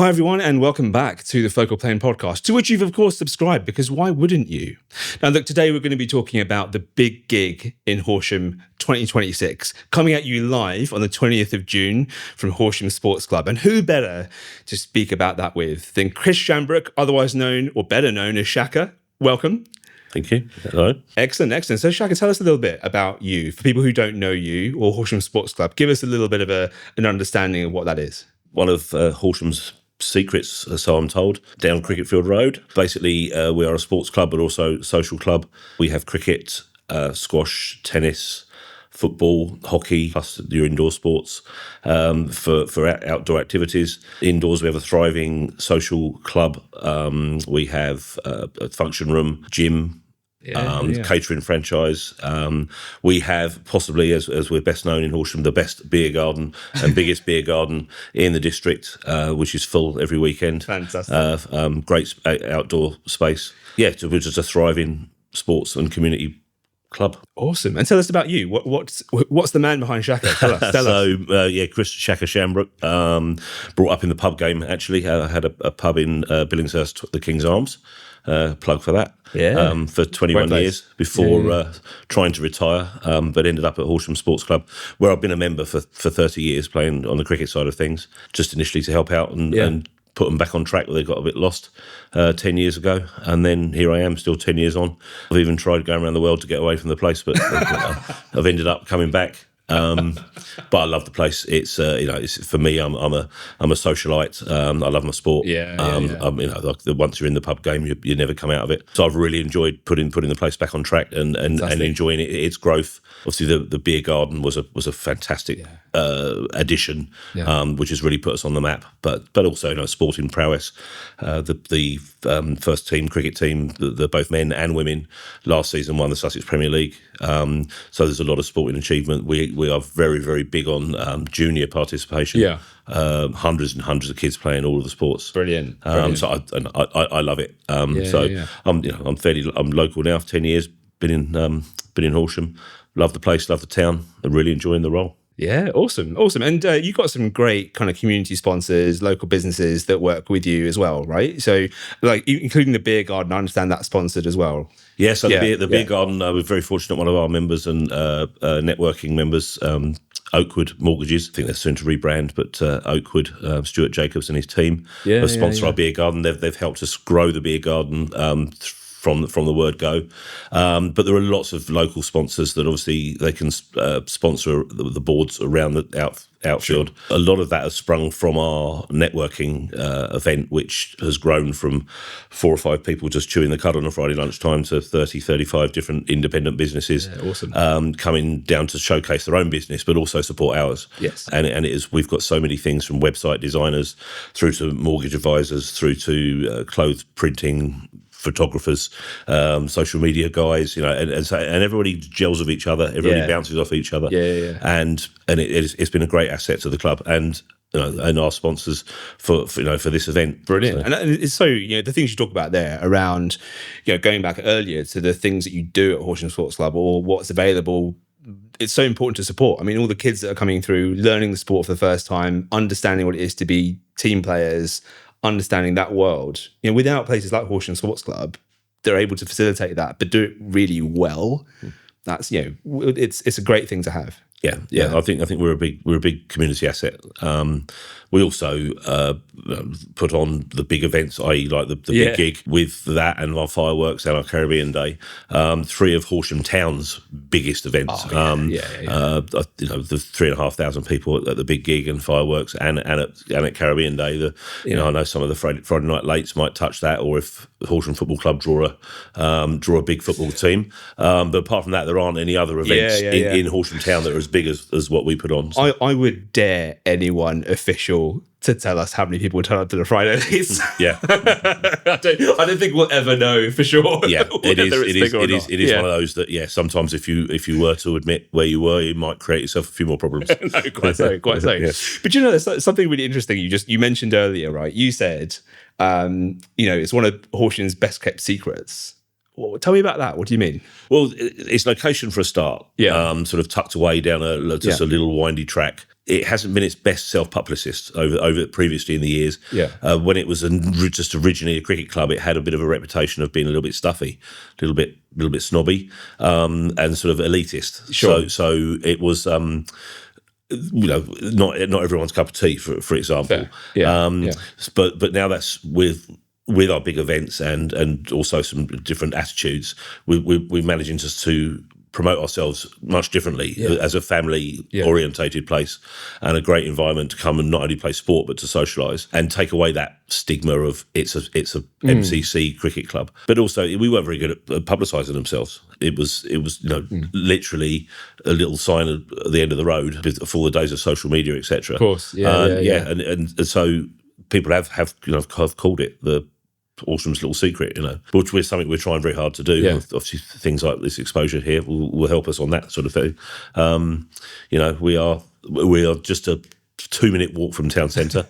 Hi everyone and welcome back to the Focal Plane podcast, to which you've of course subscribed, because why wouldn't you? Now look, today we're going to be talking about the big gig in Horsham 2026, coming at you live on the 20th of June from Horsham Sports Club. And who better to speak about that with than Chris Shambrook, otherwise known or better known as Shaka. Welcome. Thank you. Hello. Excellent. So Shaka, tell us a little bit about you. For people who don't know you or Horsham Sports Club, give us a little bit of an understanding of what that is. One of Horsham's secrets, so I'm told, down Cricketfield Road. Basically, we are a sports club, but also a social club. We have cricket, squash, tennis, football, hockey, plus your indoor sports for outdoor activities. Indoors, we have a thriving social club. We have a function room, gym, catering franchise. We have possibly, as we're best known in Horsham, the best beer garden and biggest beer garden in the district, which is full every weekend. Fantastic. Great outdoor space. Yeah, which is a thriving sports and community club. Awesome. And tell us about you. What's the man behind Shaka? Tell us. Chris Shaka Shambrook, brought up in the pub game, actually. I had a pub in Billingshurst, the King's Arms. Plug for that. Yeah. For 21 years before trying to retire, but ended up at Horsham Sports Club, where I've been a member for 30 years, playing on the cricket side of things, just initially to help out and put them back on track where they got a bit lost 10 years ago. And then here I am, still 10 years on. I've even tried going around the world to get away from the place, but I've ended up coming back. But I love the place. It's it's for me. I'm a socialite. I love my sport. Once you're in the pub game, you never come out of it. So I've really enjoyed putting the place back on track and enjoying its growth. Obviously, the beer garden was a fantastic addition, which has really put us on the map. But also sporting prowess. The first team cricket team, the both men and women, last season won the Sussex Premier League. So there's a lot of sporting achievement. We are very, very big on junior participation. Yeah, hundreds and hundreds of kids playing all of the sports. Brilliant. So I love it. I'm local now for 10 years. Been in Horsham. Love the place. Love the town. I'm really enjoying the role. Yeah, awesome. And you've got some great kind of community sponsors, local businesses that work with you as well, right? So, like, including the beer garden, I understand that's sponsored as well. Yeah, so the beer garden, we're very fortunate. One of our members and networking members, Oakwood Mortgages, I think they're soon to rebrand, but Oakwood, Stuart Jacobs and his team have sponsored our beer garden. They've helped us grow the beer garden from the word go. But there are lots of local sponsors that obviously they can sponsor the boards around the outfield. Sure. A lot of that has sprung from our networking event, which has grown from 4 or 5 people just chewing the cud on a Friday lunchtime to 30, 35 different independent businesses coming down to showcase their own business, but also support ours. Yes. And it is, we've got so many things, from website designers through to mortgage advisors, through to clothes printing, photographers, social media guys, and everybody gels with each other. Everybody bounces off each other. And it's been a great asset to the club and our sponsors for this event. Brilliant. So. And it's so the things you talk about there around going back earlier to the things that you do at Horsham Sports Club or what's available. It's so important to support. I mean, all the kids that are coming through, learning the sport for the first time, understanding what it is to be team players, understanding that world. Without places like Horsham Sports Club, they're able to facilitate that, but do it really well. That's it's a great thing to have. Yeah. I think we're a big community asset. We also put on the big events, i.e. like the big gig with that and our fireworks and our Caribbean Day. 3 of Horsham Town's biggest events. The 3,500 people at the big gig and fireworks and at Caribbean Day. I know some of the Friday night lates might touch that, or if the Horsham Football Club draw a big football team. But apart from that, there aren't any other events in Horsham Town that are as big as what we put on. So. I would dare anyone official to tell us how many people turn up to the Friday nights. Yeah, I don't think we'll ever know for sure. Yeah, it is one of those that sometimes if you were to admit where you were, you might create yourself a few more problems. No, quite so. Yeah. But there's something really interesting you mentioned earlier, right? You said it's one of Horsham's best kept secrets. Well, tell me about that. What do you mean? Well, it's location for a start. Yeah. Sort of tucked away down a little windy track. it hasn't been its best self-publicist over previously in the years. When it was just originally a cricket club, it had a bit of a reputation of being a little bit stuffy, a little bit snobby, and sort of elitist. Sure. So it was, not everyone's cup of tea, for example. But now that's with our big events and also some different attitudes, we're managing just to promote ourselves much differently as a family orientated place and a great environment to come and not only play sport but to socialise and take away that stigma of it's a MCC cricket club. But also we weren't very good at publicising themselves. It was literally a little sign at the end of the road before the days of social media, etc. Of course, and so people have called it the Horsham's little secret, which is something we're trying very hard to do. Obviously, things like this exposure here will help us on that sort of thing. We are just a 2-minute walk from town centre.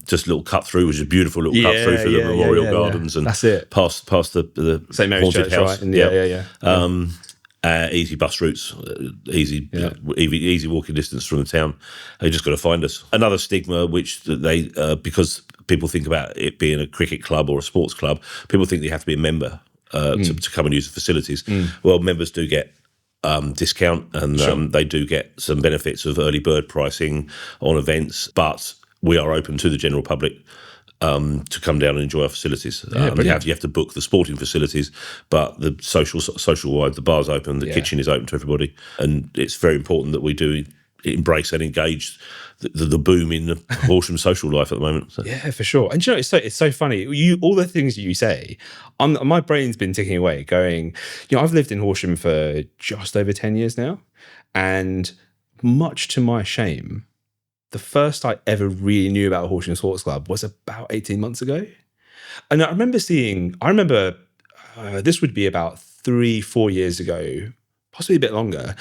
Just a little cut through, which is a beautiful little cut through through the Memorial Gardens, and that's it. Past the St Mary's haunted Church, house. Right? Easy bus routes, easy walking distance from the town. They just got to find us. Another stigma, which they because people think about it being a cricket club or a sports club, people think you have to be a member to come and use the facilities. Well, members do get discount, and they do get some benefits of early bird pricing on events, but we are open to the general public to come down and enjoy our facilities. You have to book the sporting facilities, but the social wide, the bar's open, the kitchen is open to everybody, and it's very important that we do embrace and engage the boom in Horsham social life at the moment. So. Yeah, for sure. And it's so funny. All the things you say, my brain's been ticking away, going. I've lived in Horsham for just over 10 years now, and much to my shame, the first I ever really knew about Horsham Sports Club was about 18 months ago. And I remember this would be about 3-4 years ago, possibly a bit longer,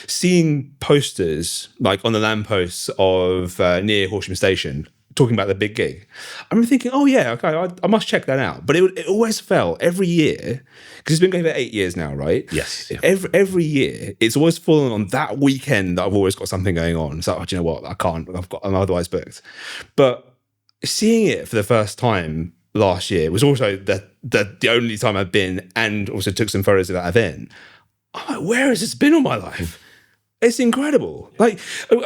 seeing posters like on the lampposts of near Horsham Station talking about the big gig. I remember thinking, oh yeah, okay, I must check that out. But it always fell every year, because it's been going for 8 years now, right? Yes. Yeah. Every year, it's always fallen on that weekend that I've always got something going on. So, do you know what? I can't. I'm otherwise booked. But seeing it for the first time last year was also the only time I've been, and also took some photos of that event. I'm like, where has this been all my life? It's incredible. Like,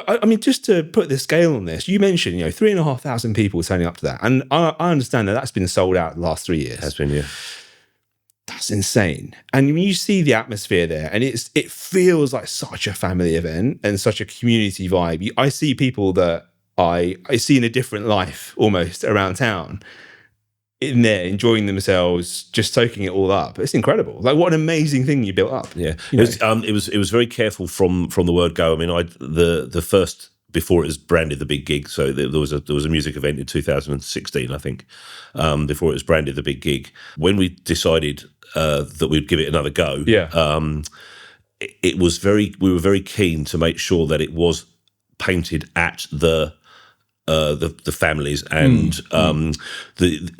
I mean, just to put the scale on this, you mentioned, 3,500 people turning up to that. And I understand that's been sold out the last 3 years. Has been, yeah. That's insane. And when you see the atmosphere there, and it feels like such a family event and such a community vibe. I see people that I see in a different life almost around town, in there enjoying themselves, just soaking it all up. It's incredible. Like, what an amazing thing you built up. Yeah, it was very careful from the word go. I mean, the first, before it was branded the big gig. So there was a music event in 2016, I think, before it was branded the big gig. When we decided that we'd give it another go, we were very keen to make sure that it was painted at the families, and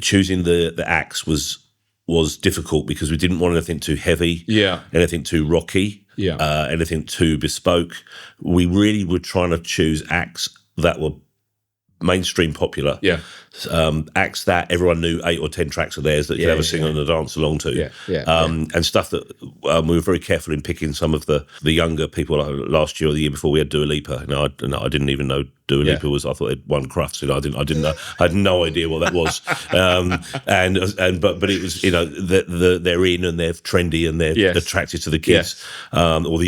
choosing the acts was difficult, because we didn't want anything too heavy, anything too rocky, anything too bespoke. We really were trying to choose acts that were mainstream popular, acts that everyone knew 8 or 10 tracks of theirs that you'd ever sing on and dance along to, and stuff that we were very careful in picking some of the younger people. Like last year or the year before, we had Dua Lipa. I didn't even know Dua Lipa was. I thought they'd won Crufts. I didn't know. I had no idea what that was. But it was, they're in and they're trendy and they're attracted to the kids, or the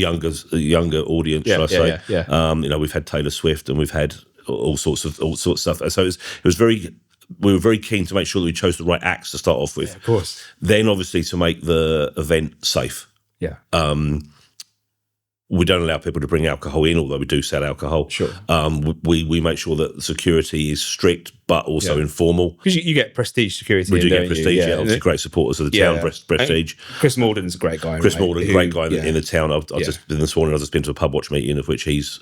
younger audience, shall I say? We've had Taylor Swift, and we've had all sorts of stuff. So we were very keen to make sure that we chose the right acts to start off with. Yeah, of course. Then obviously to make the event safe. Yeah. We don't allow people to bring alcohol in, although we do sell alcohol. Sure. We make sure that security is strict, but also informal. Because you get prestige security. We do get prestige, obviously great supporters of the town, prestige. Chris Morden's a great guy. Chris Morden, great guy in the town. I've just been this morning. I've just been to a pub watch meeting of which he's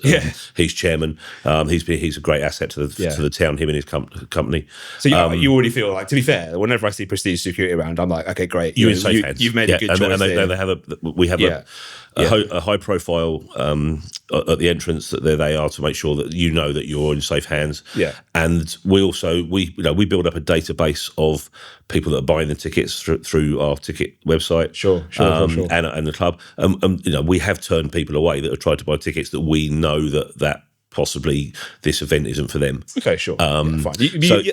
chairman. He's a great asset to the town. Him and his company. So you already feel like, to be fair, whenever I see prestige security around, I'm like, okay, great. You're in safe hands. You've made a good choice. And we have a high profile at the entrance that there they are to make sure that you know that you're in safe hands. Yeah. And we also we build up a database of people that are buying the tickets through our ticket website. Sure. And the club. We have turned people away that have tried to buy tickets that we know that possibly this event isn't for them. Okay, sure. Fine.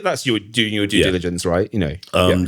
That's your doing your due diligence, right?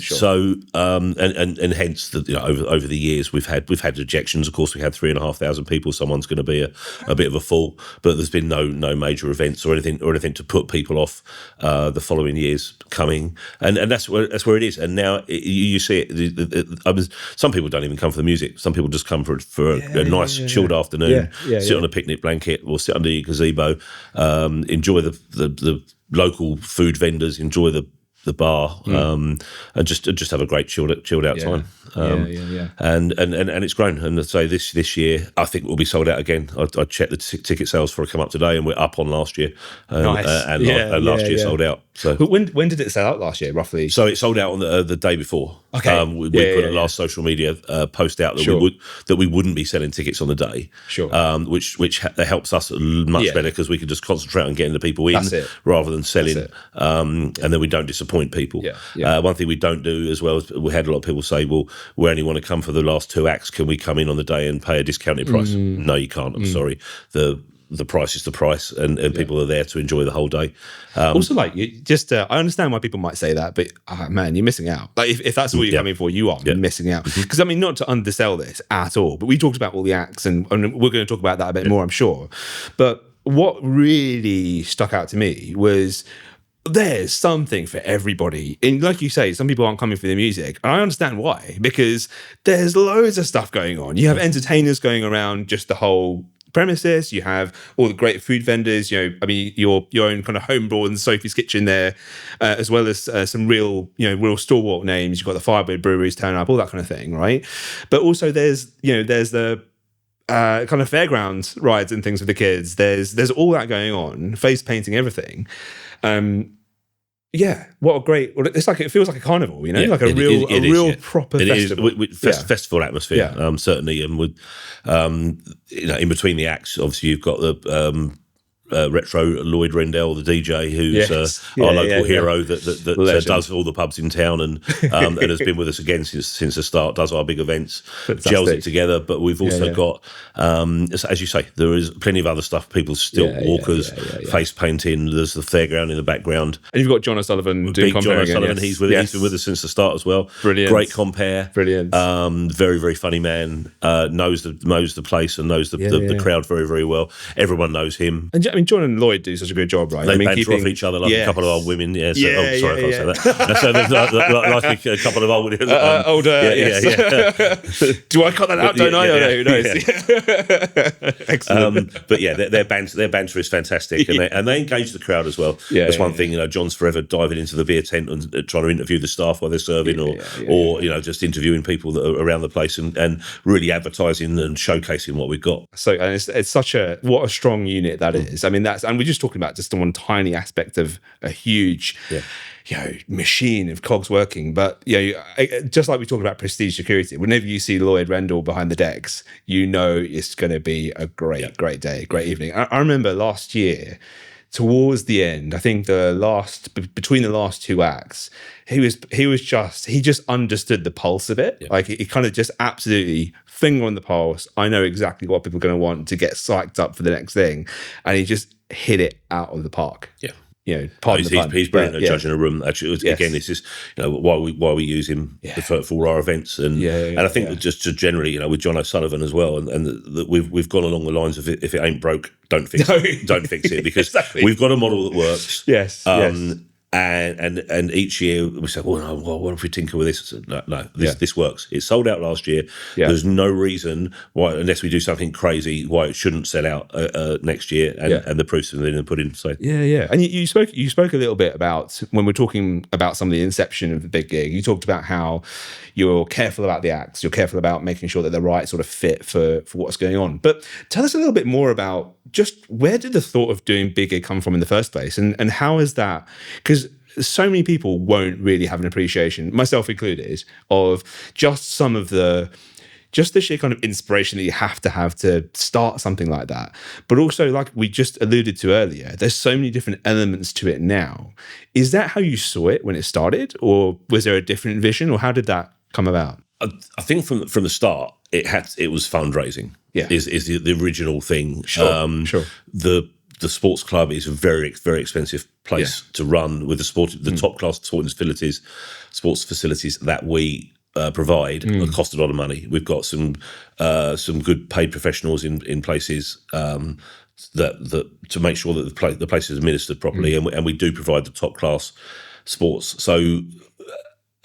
So and hence over the years we've had ejections. Of course, we had 3,500 people. Someone's going to be a bit of a fall, but there's been no major events or anything to put people off the following years coming. And that's where it is. And now you see it. Some people don't even come for the music. Some people just come for a nice chilled afternoon, sit on a picnic blanket or sit under your gazebo. Enjoy the local food vendors, enjoy the bar, and just have a great chilled out time. And it's grown. And I'd say this year, I think we'll be sold out again. I checked the ticket sales before I come up today, and we're up on last year. Nice. And last year sold out. So, but when did it sell out last year, roughly? So it sold out on the day before. Okay. We put a last social media post out that we wouldn't be selling tickets on the day. Sure. Which helps us much better because we can just concentrate on getting the people in rather than selling. And then we don't disappoint people. One thing we don't do as well is we had a lot of people say, well, we only want to come for the last two acts. Can we come in on the day and pay a discounted price? No, you can't. I'm sorry. The price is the price, and people are there to enjoy the whole day. Also, I understand why people might say that, but man, you're missing out. Like if that's what you're coming for, you are missing out. Because not to undersell this at all, but we talked about all the acts, and we're going to talk about that a bit more, I'm sure. But what really stuck out to me was there's something for everybody. And like you say, some people aren't coming for the music. And I understand why, because there's loads of stuff going on. You have entertainers going around just the whole premises. You have all the great food vendors, your own kind of homegrown Sophie's Kitchen there, as well as some real stalwart names. You've got the Firebird Breweries turning up, all that kind of thing, right? But also there's the kind of fairgrounds rides and things for the kids. There's all that going on, face painting, everything. What a great! It's like it feels like a carnival, like a real proper festival. Festival atmosphere, certainly. And with in between the acts, obviously you've got the retro Lloyd Rendell, the DJ, who's our local hero that does all the pubs in town and has been with us again since the start. Does our big events, Fantastic. Gels it together. But we've also got, as you say, there is plenty of other stuff. People still walkers, face painting. There's the fairground in the background, and you've got John O'Sullivan doing compare. John O'Sullivan, he's been with us since the start as well. Brilliant, great compare, brilliant. Very very funny man. Knows the place and knows the crowd very very well. Everyone knows him. And John and Lloyd do such a good job, right? They banter off each other like a couple of old women. I can't say that. So there's like a couple of old women. Older, Do I cut that out? Don't I? Who knows? Excellent. But their banter is fantastic, and they engage the crowd as well. That's one thing. John's forever diving into the beer tent and trying to interview the staff while they're serving, or just interviewing people that are around the place and really advertising and showcasing what we've got. So, and it's what a strong unit that is. I mean, and we're just talking about just one tiny aspect of a huge, machine of cogs working. But just like we talked about prestige security, whenever you see Lloyd Rendell behind the decks, it's going to be a great day, great evening. I remember last year, towards the end, I think between the last two acts, he just understood the pulse of it. Like he kind of just absolutely finger on the pulse. I know exactly what people are going to want to get psyched up for the next thing, and he just hit it out of the park. He's brilliant at judging a room. Actually, again, this is why we use him for all our events, and I think just generally, with John O'Sullivan as well, and we've gone along the lines of if it ain't broke, don't fix it, don't fix it, because we've got a model that works. And each year we said, well, no, what if we tinker with this? I said, no, this works. It sold out last year. Yeah. There's no reason why, unless we do something crazy, why it shouldn't sell out next year. And the proof's in the pudding. So yeah. And you spoke a little bit about, when we're talking about some of the inception of the big gig, you talked about how you're careful about the acts, you're careful about making sure that they're right sort of fit for what's going on. But tell us a little bit more about just where did the thought of doing big gig come from in the first place, and how is that? Because so many people won't really have an appreciation, myself included, of just some of the sheer kind of inspiration that you have to start something like that. But also, like we just alluded to earlier, there's so many different elements to it now. Is that how you saw it when it started, or was there a different vision, or how did that come about? I think from the start, it was fundraising. Yeah, is the original thing. Sure. The sports club is a very, very expensive place to run, with the top class sports facilities that we provide cost a lot of money. We've got some good paid professionals in places that to make sure that the place is administered properly, and we do provide the top class sports. So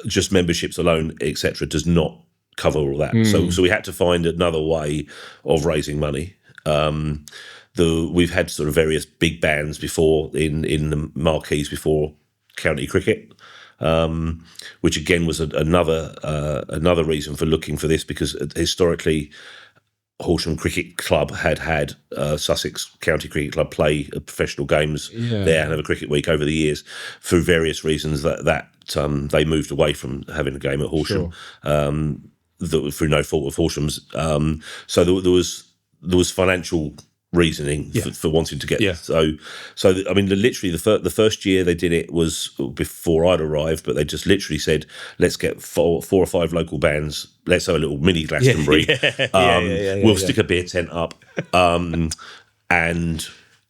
just memberships alone, etc., does not cover all that. So we had to find another way of raising money. We've had sort of various big bands before in the marquees before county cricket, which again was another reason for looking for this, because historically Horsham Cricket Club had Sussex County Cricket Club play professional games there and have a cricket week over the years. Through various reasons that they moved away from having a game at Horsham, through no fault of Horsham's. So there was financial reasoning for wanting to get so I mean, literally the first year they did it was before I'd arrived, but they just literally said, let's get four or five local bands, let's have a little mini Glastonbury, we'll stick a beer tent up, and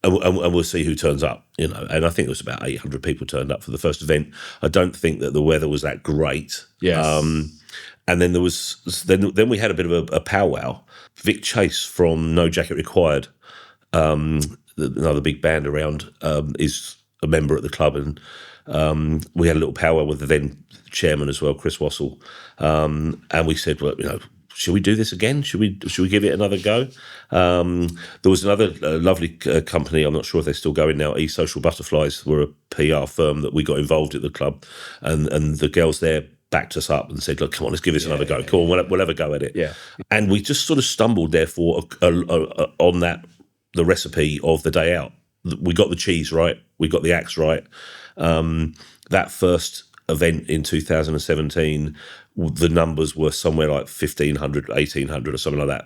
we'll see who turns up, and I think it was about 800 people turned up for the first event. I don't think that the weather was that great. And then then we had a bit of a powwow. Vic Chase from No Jacket Required, another big band around, is a member at the club, and we had a little powwow with the then chairman as well, Chris Wassell, and we said, well, should we do this again? Should we give it another go? There was another lovely company, I'm not sure if they're still going now, E-Social Butterflies, were a PR firm that we got involved at the club, and the girls there backed us up and said, look, come on, let's give this another go. Come on, we'll have a go at it. And we just sort of stumbled, therefore, on the recipe of the day out. We got the cheese right. We got the acts right. That first event in 2017, the numbers were somewhere like 1,500, 1,800 or something like that.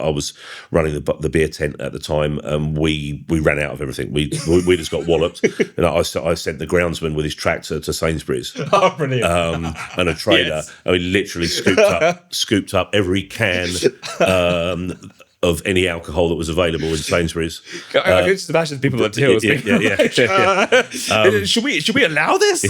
I was running the beer tent at the time, and we ran out of everything. We just got walloped, and I sent the groundsman with his tractor to Sainsbury's. Oh, brilliant! And a trailer. I mean, literally scooped up every can of any alcohol that was available in Bsainsbury's. I could just imagine people at the hills. Should we allow this?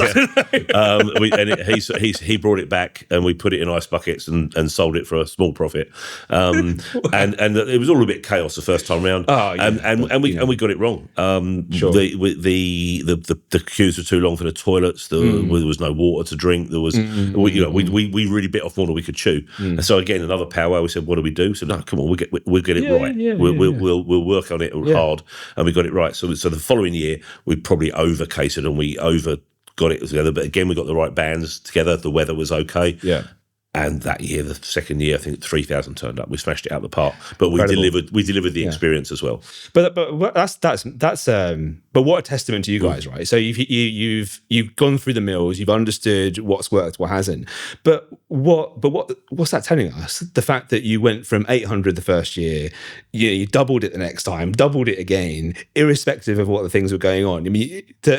He brought it back, and we put it in ice buckets and sold it for a small profit. And it was all a bit chaos the first time round. And we got it wrong. The queues were too long for the toilets. There was no water to drink. There was we really bit off more than we could chew. And so again, another powwow. We said, what do we do? So no, come on, we'll get it right. We'll work on it hard, and we got it right. So the following year we probably over catered and we over got it together. But again, we got the right bands together. The weather was okay. And that year, the second year, I think 3,000 turned up. We smashed it out of the park, but Incredible. we delivered the experience as well. But that's but what a testament to you guys, right? So you've gone through the mills, you've understood what's worked, what hasn't. But what's that telling us? The fact that you went from 800 the first year, you doubled it the next time, doubled it again, irrespective of what the things were going on. I mean, to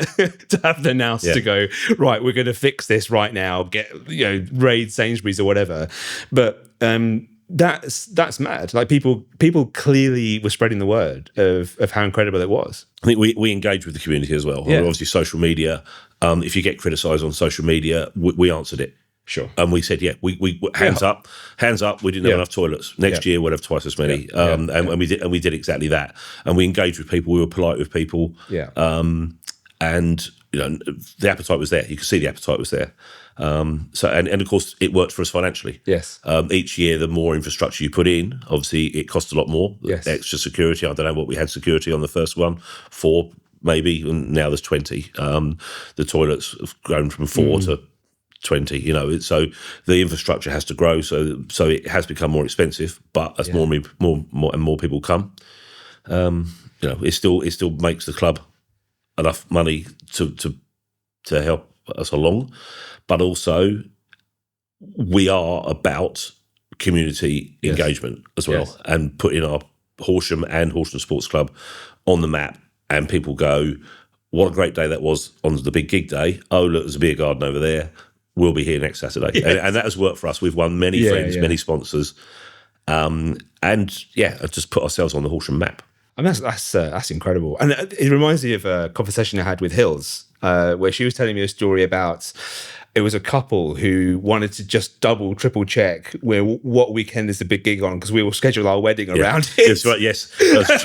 have the nous to go, right, we're going to fix this right now, raid Sainsbury's or whatever. But that's mad. Like people clearly were spreading the word of how incredible it was. I think we engage with the community as well. Obviously, social media. If you get criticised on social media, we answered it. Sure. And we said, we hands up. We didn't have enough toilets. Next year we'll have twice as many. And we did exactly that. And we engaged with people. We were polite with people. Yeah. And the appetite was there. You could see the appetite was there. And of course, it worked for us financially. Yes. Each year, the more infrastructure you put in, obviously, it costs a lot more. Yes. Extra security. I don't know what we had security on the first one, 4 maybe, and now there's 20. The toilets have grown from 4 to 20. So the infrastructure has to grow. So it has become more expensive. But as more and more people come, it still makes the club enough money to help us along. But also, we are about community engagement as well, and putting our Horsham and Horsham Sports Club on the map. And people go, what a great day that was on the big gig day. Oh, look, there's a beer garden over there. We'll be here next Saturday. Yes. And that has worked for us. We've won many friends, many sponsors. And just put ourselves on the Horsham map. I mean, that's incredible. And it reminds me of a conversation I had with Hills, where she was telling me a story about, it was a couple who wanted to just double, triple check what weekend is the big gig on, because we will schedule our wedding around it. That's right. Yes, that's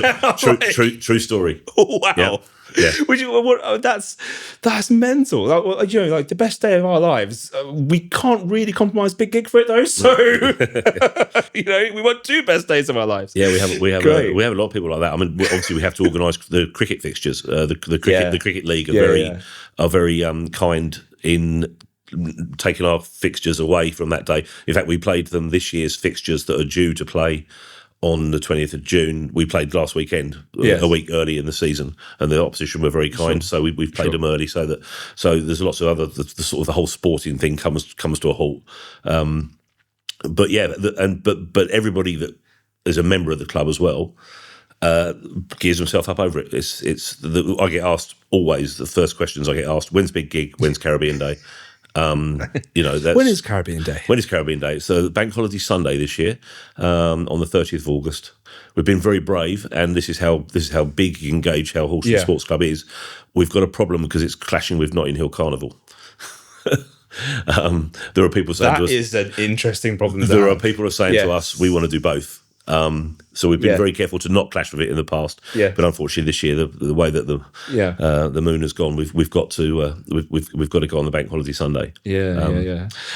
true story. Oh, wow. Yeah. That's mental. Like the best day of our lives. We can't really compromise big gig for it though. So we want 2 best days of our lives. Yeah, we have a lot of people like that. I mean, obviously we have to organise the cricket fixtures. The cricket league are very kind in taking our fixtures away from that day. In fact, we played them this year's fixtures that are due to play on the 20th of June. We played last weekend, a week early in the season, and the opposition were very kind, so we've played them early. So there's lots of other the sort of the whole sporting thing comes to a halt. But everybody that is a member of the club as well gears himself up over it. I get asked always, the first questions I get asked: when's big gig? When's Caribbean Day? When is Caribbean Day? When is Caribbean Day? So Bank Holiday Sunday this year, on the 30th of August. We've been very brave, and this is how big, engaged, how Horsham Sports Club is. We've got a problem because it's clashing with Notting Hill Carnival. There are people saying to us, that is an interesting problem. There are people who are saying to us, we want to do both. So we've been very careful to not clash with it in the past. Yeah. But unfortunately, this year, the way that the moon has gone, we've got to go on the Bank Holiday Sunday.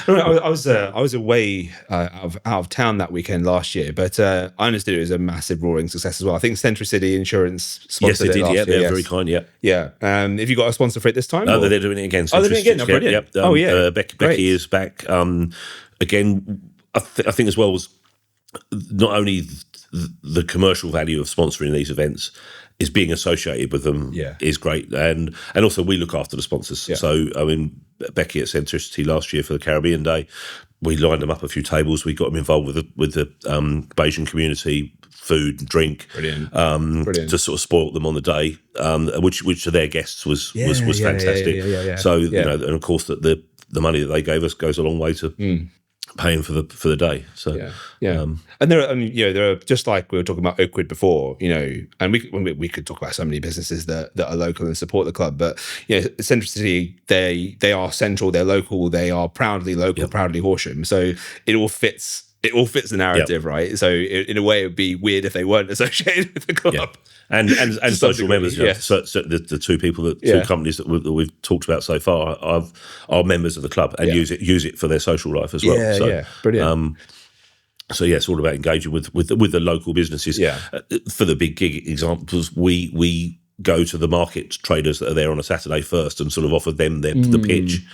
I was away out of town that weekend last year, but I understood it was a massive roaring success as well. I think Century City Insurance sponsored it. Yes, they did. Last year, they're very kind. Yeah. Have you got a sponsor for it this time? No, they're doing it again. Oh, they're doing it again. Brilliant. Becky is back. Again, I think as well was, not only the commercial value of sponsoring these events is being associated with them is great, and also we look after the sponsors. So I mean, Becky at Centricity last year for the Caribbean Day, we lined them up a few tables. We got them involved with the Bayesian community, food and drink, brilliant. To sort of spoil them on the day, which to their guests was fantastic. So and of course that the money that they gave us goes a long way to paying for the day. So and there are just like we were talking about Oakwood before, and we could talk about so many businesses that are local and support the club, but Central City, they are central, they're local, they are proudly local, proudly Horsham. So it all fits the narrative, right? So in a way, it would be weird if they weren't associated with the club. And social members. So the two companies that we've talked about so far are members of the club and use it for their social life as well. Brilliant. It's all about engaging with the local businesses. For the big gig examples, we go to the market traders that are there on a Saturday first and sort of offer them the pitch.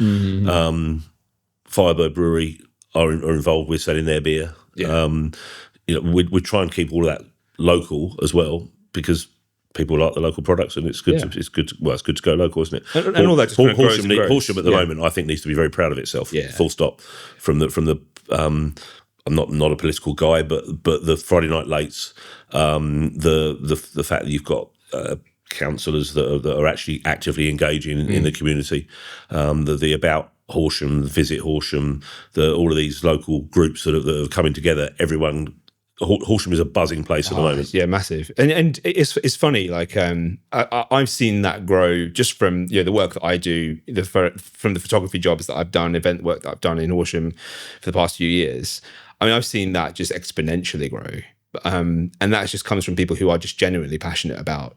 Firebird Brewery are involved with selling their beer. We try and keep all of that local as well, because people like the local products, and it's good. It's good to go local, isn't it? And all that just Horsham at the moment, I think, needs to be very proud of itself. Full stop. From the I'm not a political guy, but the Friday night lates, the fact that you've got councillors that are actually actively engaging in the community, the About Horsham, Visit Horsham, all of these local groups that are coming together. Horsham is a buzzing place at the moment. Yeah, massive. And it's funny, like I've seen that grow just from the work that I do, from the photography jobs that I've done, event work that I've done in Horsham for the past few years. I mean, I've seen that just exponentially grow. And that just comes from people who are just genuinely passionate about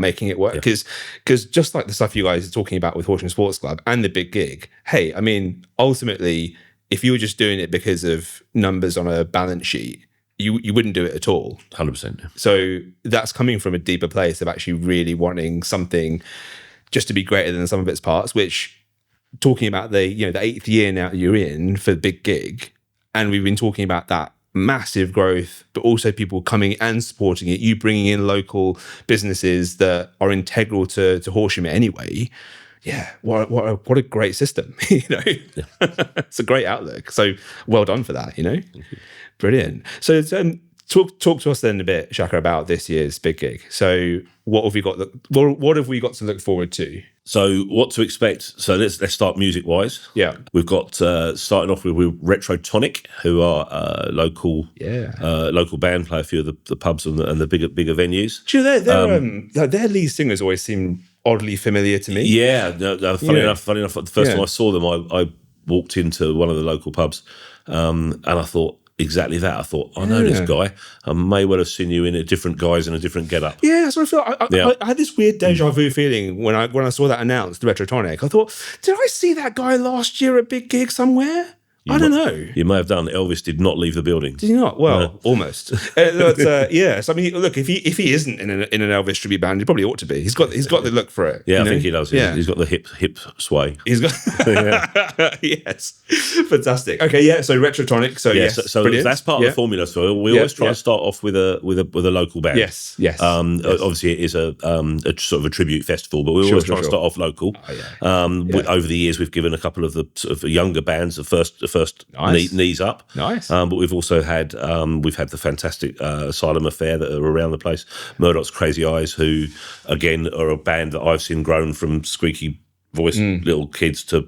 making it work. Because just like the stuff you guys are talking about with Horsham Sports Club and the big gig, hey, I mean, ultimately, if you were just doing it because of numbers on a balance sheet, you wouldn't do it at all. 100%. Yeah. So that's coming from a deeper place of actually really wanting something just to be greater than the sum of its parts, which, talking about the 8th year now you're in for the big gig, and we've been talking about that massive growth, but also people coming and supporting it, you bringing in local businesses that are integral to Horsham anyway. Yeah, what a great system. It's a great outlook. So well done for that. Brilliant. So talk to us then a bit, Shaka, about this year's big gig. So what have we got? What have we got to look forward to? So what to expect? So let's start music wise. Yeah, we've got starting off with Retro Tonic, who are local band, play a few of the pubs and the bigger venues. Do you know, their lead singers always seem oddly familiar to me. Yeah, funny enough, the first time I saw them, I walked into one of the local pubs, and I thought exactly that. I thought, I know this guy. I may well have seen you in a different guise and a different getup. Yeah, that's what I feel. I had this weird deja vu feeling when I saw that announced, the Retrotonic. I thought, did I see that guy last year at Big Gig somewhere? I don't know. You may have done. Elvis did not leave the building. Did he not? Well, almost. Yes. I mean, look, if he isn't in an Elvis tribute band, he probably ought to be. He's got the look for it. Yeah, I think he does. Yeah. He's got the hip sway. He's got. Yes, fantastic. Okay, yeah. So Retrotonic. So yes, so that's part of the formula. So we always try to start off with a local band. Yes. Obviously, it is a sort of a tribute festival, but we always try to start off local. Over the years, we've given a couple of the sort of younger bands the first knees up. Nice. But we've also had the fantastic Asylum Affair that are around the place. Murdoch's Crazy Eyes, who again are a band that I've seen grown from squeaky voiced little kids to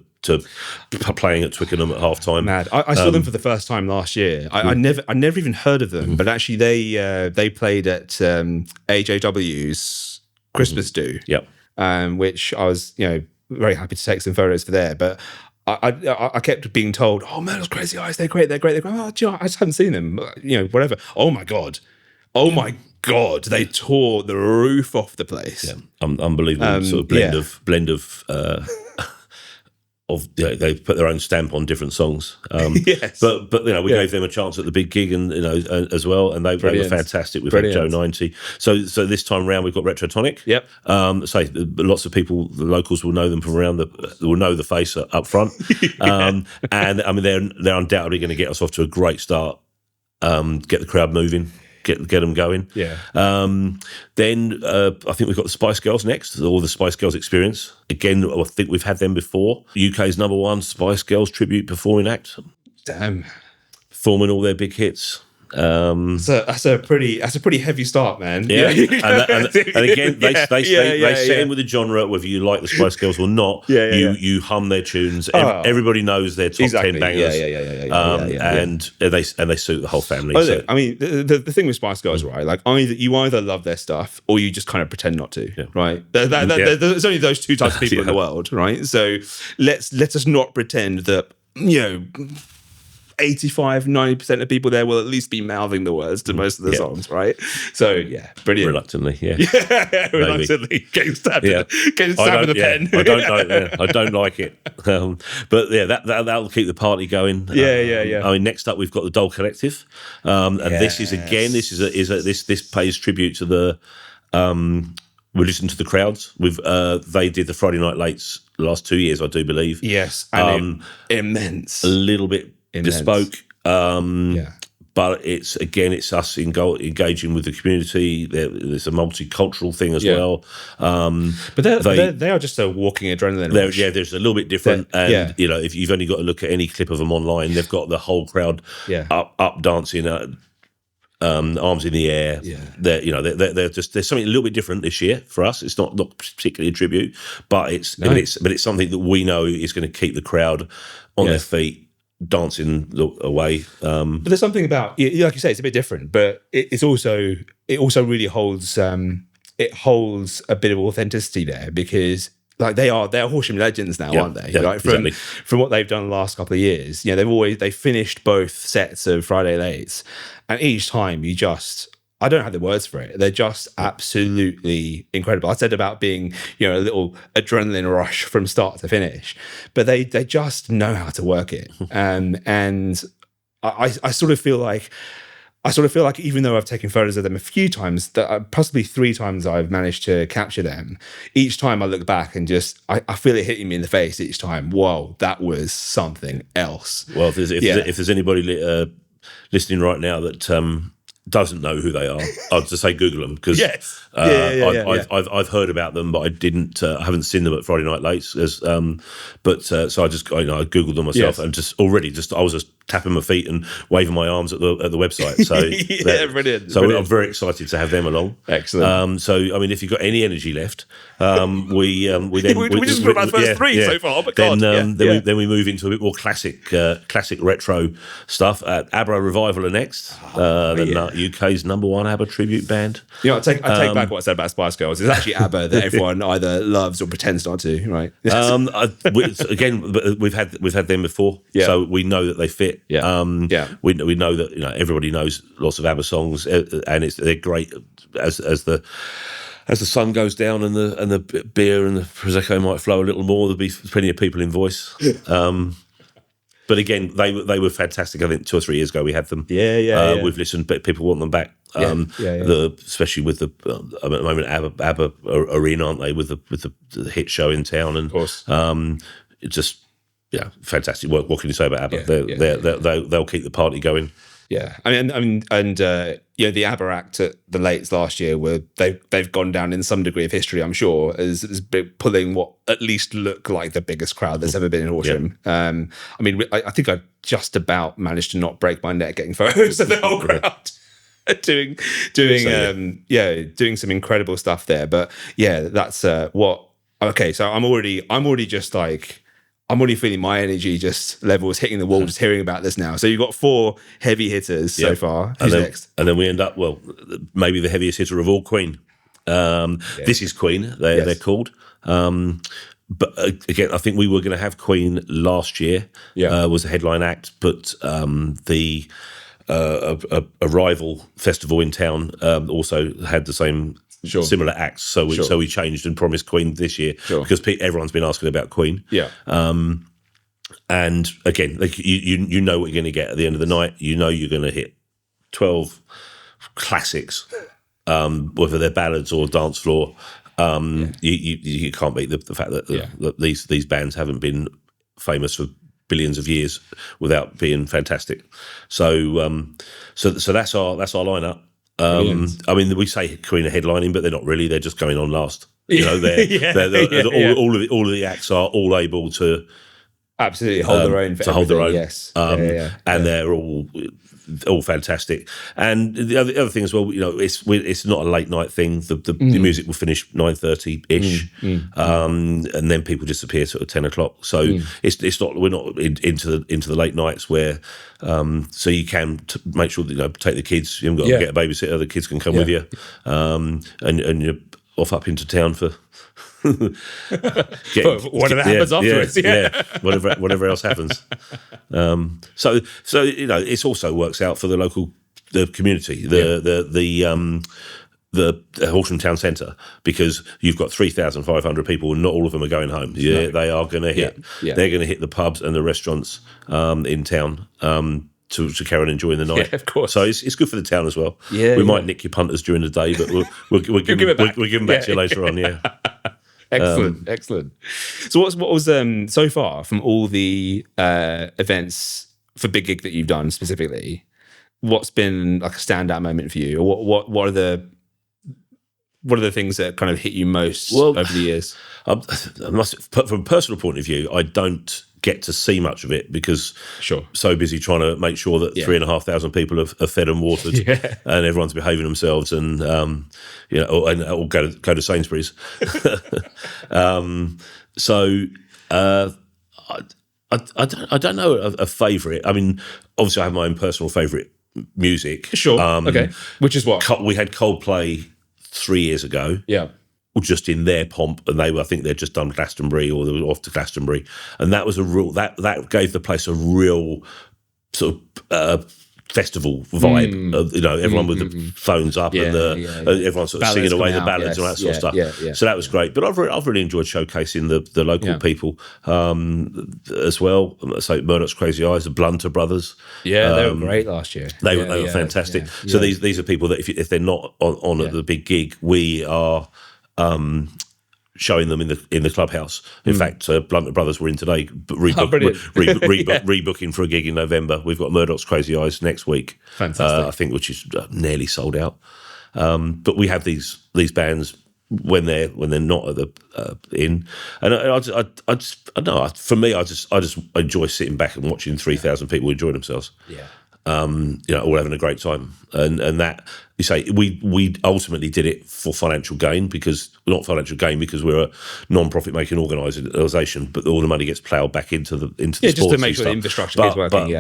playing at Twickenham at half time. Mad. I saw them for the first time last year. I never even heard of them, but actually they played at AJW's Christmas Do. Yep. Which I was very happy to take some photos for there, but I kept being told, "Oh, Murdoch's Crazy Eyes, they're great." Oh, gee, I just haven't seen them. Whatever. Oh my god, they tore the roof off the place. Yeah, unbelievable sort of blend of. They put their own stamp on different songs. Yes, but we gave them a chance at the big gig and as well, and they were fantastic. We've had Joe 90. So this time round we've got Retrotonic. Yep. Lots of people, the locals will know them from around will know the face up front. And I mean they're undoubtedly going to get us off to a great start. Get the crowd moving. Get them going. Yeah. Then I think we've got the Spice Girls next, or the Spice Girls Experience. Again, I think we've had them before. UK's #1 Spice Girls tribute performing act. Damn. Performing all their big hits. So that's a pretty heavy start, man. Yeah, and again, they set in with the genre, whether you like the Spice Girls or not. You hum their tunes. Everybody knows their top 10 bangers. And they suit the whole family. I mean, the thing with Spice Girls, right? Like you either love their stuff or you just kind of pretend not to, right? There's only those two types of people in the world, right? So let's us not pretend that 85-90% of people there will at least be mouthing the words to most of the songs, right? So yeah, brilliant. Reluctantly, reluctantly getting stabbed with a pen. I don't know. I don't like it, but that'll keep the party going. I mean, next up we've got the Doll Collective, and this pays tribute to the. We listen to the crowds. They did the Friday Night Lates the last 2 years, I do believe. Yes, and immense. A little bit bespoke, but it's us engaging with the community. There's a multicultural thing as well. But they are just a walking adrenaline rush. There's a little bit different. If you've only got to look at any clip of them online, they've got the whole crowd up dancing. Arms in the air. They're just there's something a little bit different this year for us. It's not particularly a tribute, but it's something that we know is going to keep the crowd on their feet, dancing away. But there's something about, like you say, it's a bit different, but it also really holds a bit of authenticity there, because like they're Horsham legends now, aren't they? Yeah, Like exactly. from what they've done the last couple of years, they finished both sets of Friday Lates, and each time I don't have the words for it. They're just absolutely incredible. I said about being, a little adrenaline rush from start to finish, but they just know how to work it. And I sort of feel like even though I've taken photos of them a few times, that possibly 3 times I've managed to capture them, each time I look back and just I feel it hitting me in the face each time. Whoa, that was something else. Well, if there's anybody listening right now that doesn't know who they are, I'd just say Google them, because Yes. I've heard about them, but I haven't seen them at Friday Night Lates. So I just I Googled them myself, and I was just tapping my feet and waving my arms at the website. So brilliant. So I'm very excited to have them along. Excellent. So I mean, if you've got any energy left, we just put about the first 3 so far. But then we move into a bit more classic retro stuff. ABBA Revival are next. UK's #1 ABBA tribute band. I take back what I said about Spice Girls. It's actually ABBA that everyone either loves or pretends not to, right? We've had them before, so we know that they fit. We know that everybody knows lots of ABBA songs, and they're great as the sun goes down and the beer and the prosecco might flow a little more. There'll be plenty of people in voice. But again, they were fantastic. I think 2 or 3 years ago we had them. We've listened, but people want them back. Especially with the at the moment ABBA Arena, aren't they? With the hit show in town, and of course, it's just fantastic work. What can you say about ABBA? They'll keep the party going. Yeah, the ABBA act at the Lates last year, where they've gone down in some degree of history, I'm sure, as pulling what at least looked like the biggest crowd that's ever been in Horsham. I think I just about managed to not break my neck getting photos of the whole crowd. doing some incredible stuff there. But that's what. Okay, so I'm already just like. I'm already feeling my energy just levels hitting the wall just hearing about this now. So you've got 4 heavy hitters so far. Who's next? And then we end up, maybe the heaviest hitter of all, Queen. This is Queen, they're called. But again, I think we were going to have Queen last year, was a headline act, but the a rival festival in town also had the same similar acts, so we changed and promised Queen this year because everyone's been asking about Queen. And again, you know what you're going to get at the end of the night. You're going to hit 12 classics, whether they're ballads or dance floor. You can't beat the fact that these bands haven't been famous for billions of years without being fantastic. So that's our lineup. We say Queen are headlining, but they're not really. They're just going on last. All of the acts are all able to absolutely hold their own. To hold their own. Yes, and they're all fantastic. And the other thing as well, it's not a late night thing. The music will finish 9:30 ish, and then people disappear sort of 10 o'clock. So it's not, we're not into the late nights where. So you can make sure that take the kids. You haven't got to get a babysitter. The kids can come with you, and you're off up into town for. Whatever happens afterwards, whatever else happens. So it also works out for the community, the Horsham Town Centre, because you've got 3,500 people and not all of them are going home. They are going to hit. They're going to hit the pubs and the restaurants in town. To carry on enjoying the night, of course. So it's good for the town as well. We might nick your punters during the day, but we'll give them back to you later on. Excellent. So what was so far from all the events for Big Gig that you've done specifically? What's been like a standout moment for you, or what are the things that kind of hit you most over the years? From a personal point of view, I don't get to see much of it because so busy trying to make sure that 3,500 people are fed and watered and everyone's behaving themselves and or go to Sainsbury's. I don't know a favourite. I mean, obviously I have my own personal favourite music. Okay. Which is what? We had Coldplay 3 years ago. just in their pomp, and I think they'd just done Glastonbury or they were off to Glastonbury, and that was a real that gave the place a real sort of festival vibe. Everyone with the phones up and everyone sort of singing away the ballads and all that sort of stuff. So that was great. But I've really enjoyed showcasing the local people as well. So Murdoch's Crazy Eyes, the Blunter brothers. Yeah, they were great last year. They were fantastic. So these are people that if they're not on at the big gig, we are showing them in the clubhouse. In fact, Blunter Brothers were in today, rebooking for a gig in November. We've got Murdoch's Crazy Eyes next week. Fantastic. I think, which is nearly sold out. But we have these bands when they're not at the in, and for me, I just enjoy sitting back and watching 3,000 people enjoy themselves. Yeah. All having a great time, and that you say we ultimately did it for financial gain because we're a non-profit making organisation, but all the money gets ploughed back into the sports just to make sure the infrastructure is working.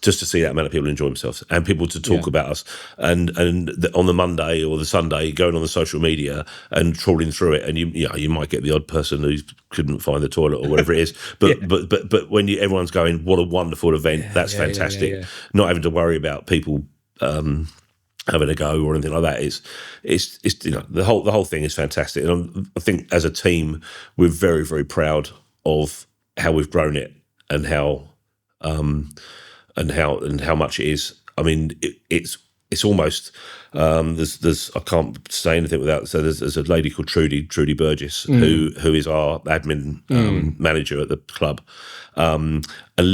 Just to see that amount of people enjoy themselves and people to talk about us, and on the Monday or the Sunday going on the social media and trawling through it, and you might get the odd person who couldn't find the toilet or whatever it is, but when everyone's going, what a wonderful event, that's fantastic. Not having to worry about people having a go or anything like that it's the whole thing is fantastic, and I think as a team we're very, very proud of how we've grown it and how much it is. I mean, it's almost there's I can't say anything without. So there's a lady called Trudy Burgess who is our admin manager at the club. And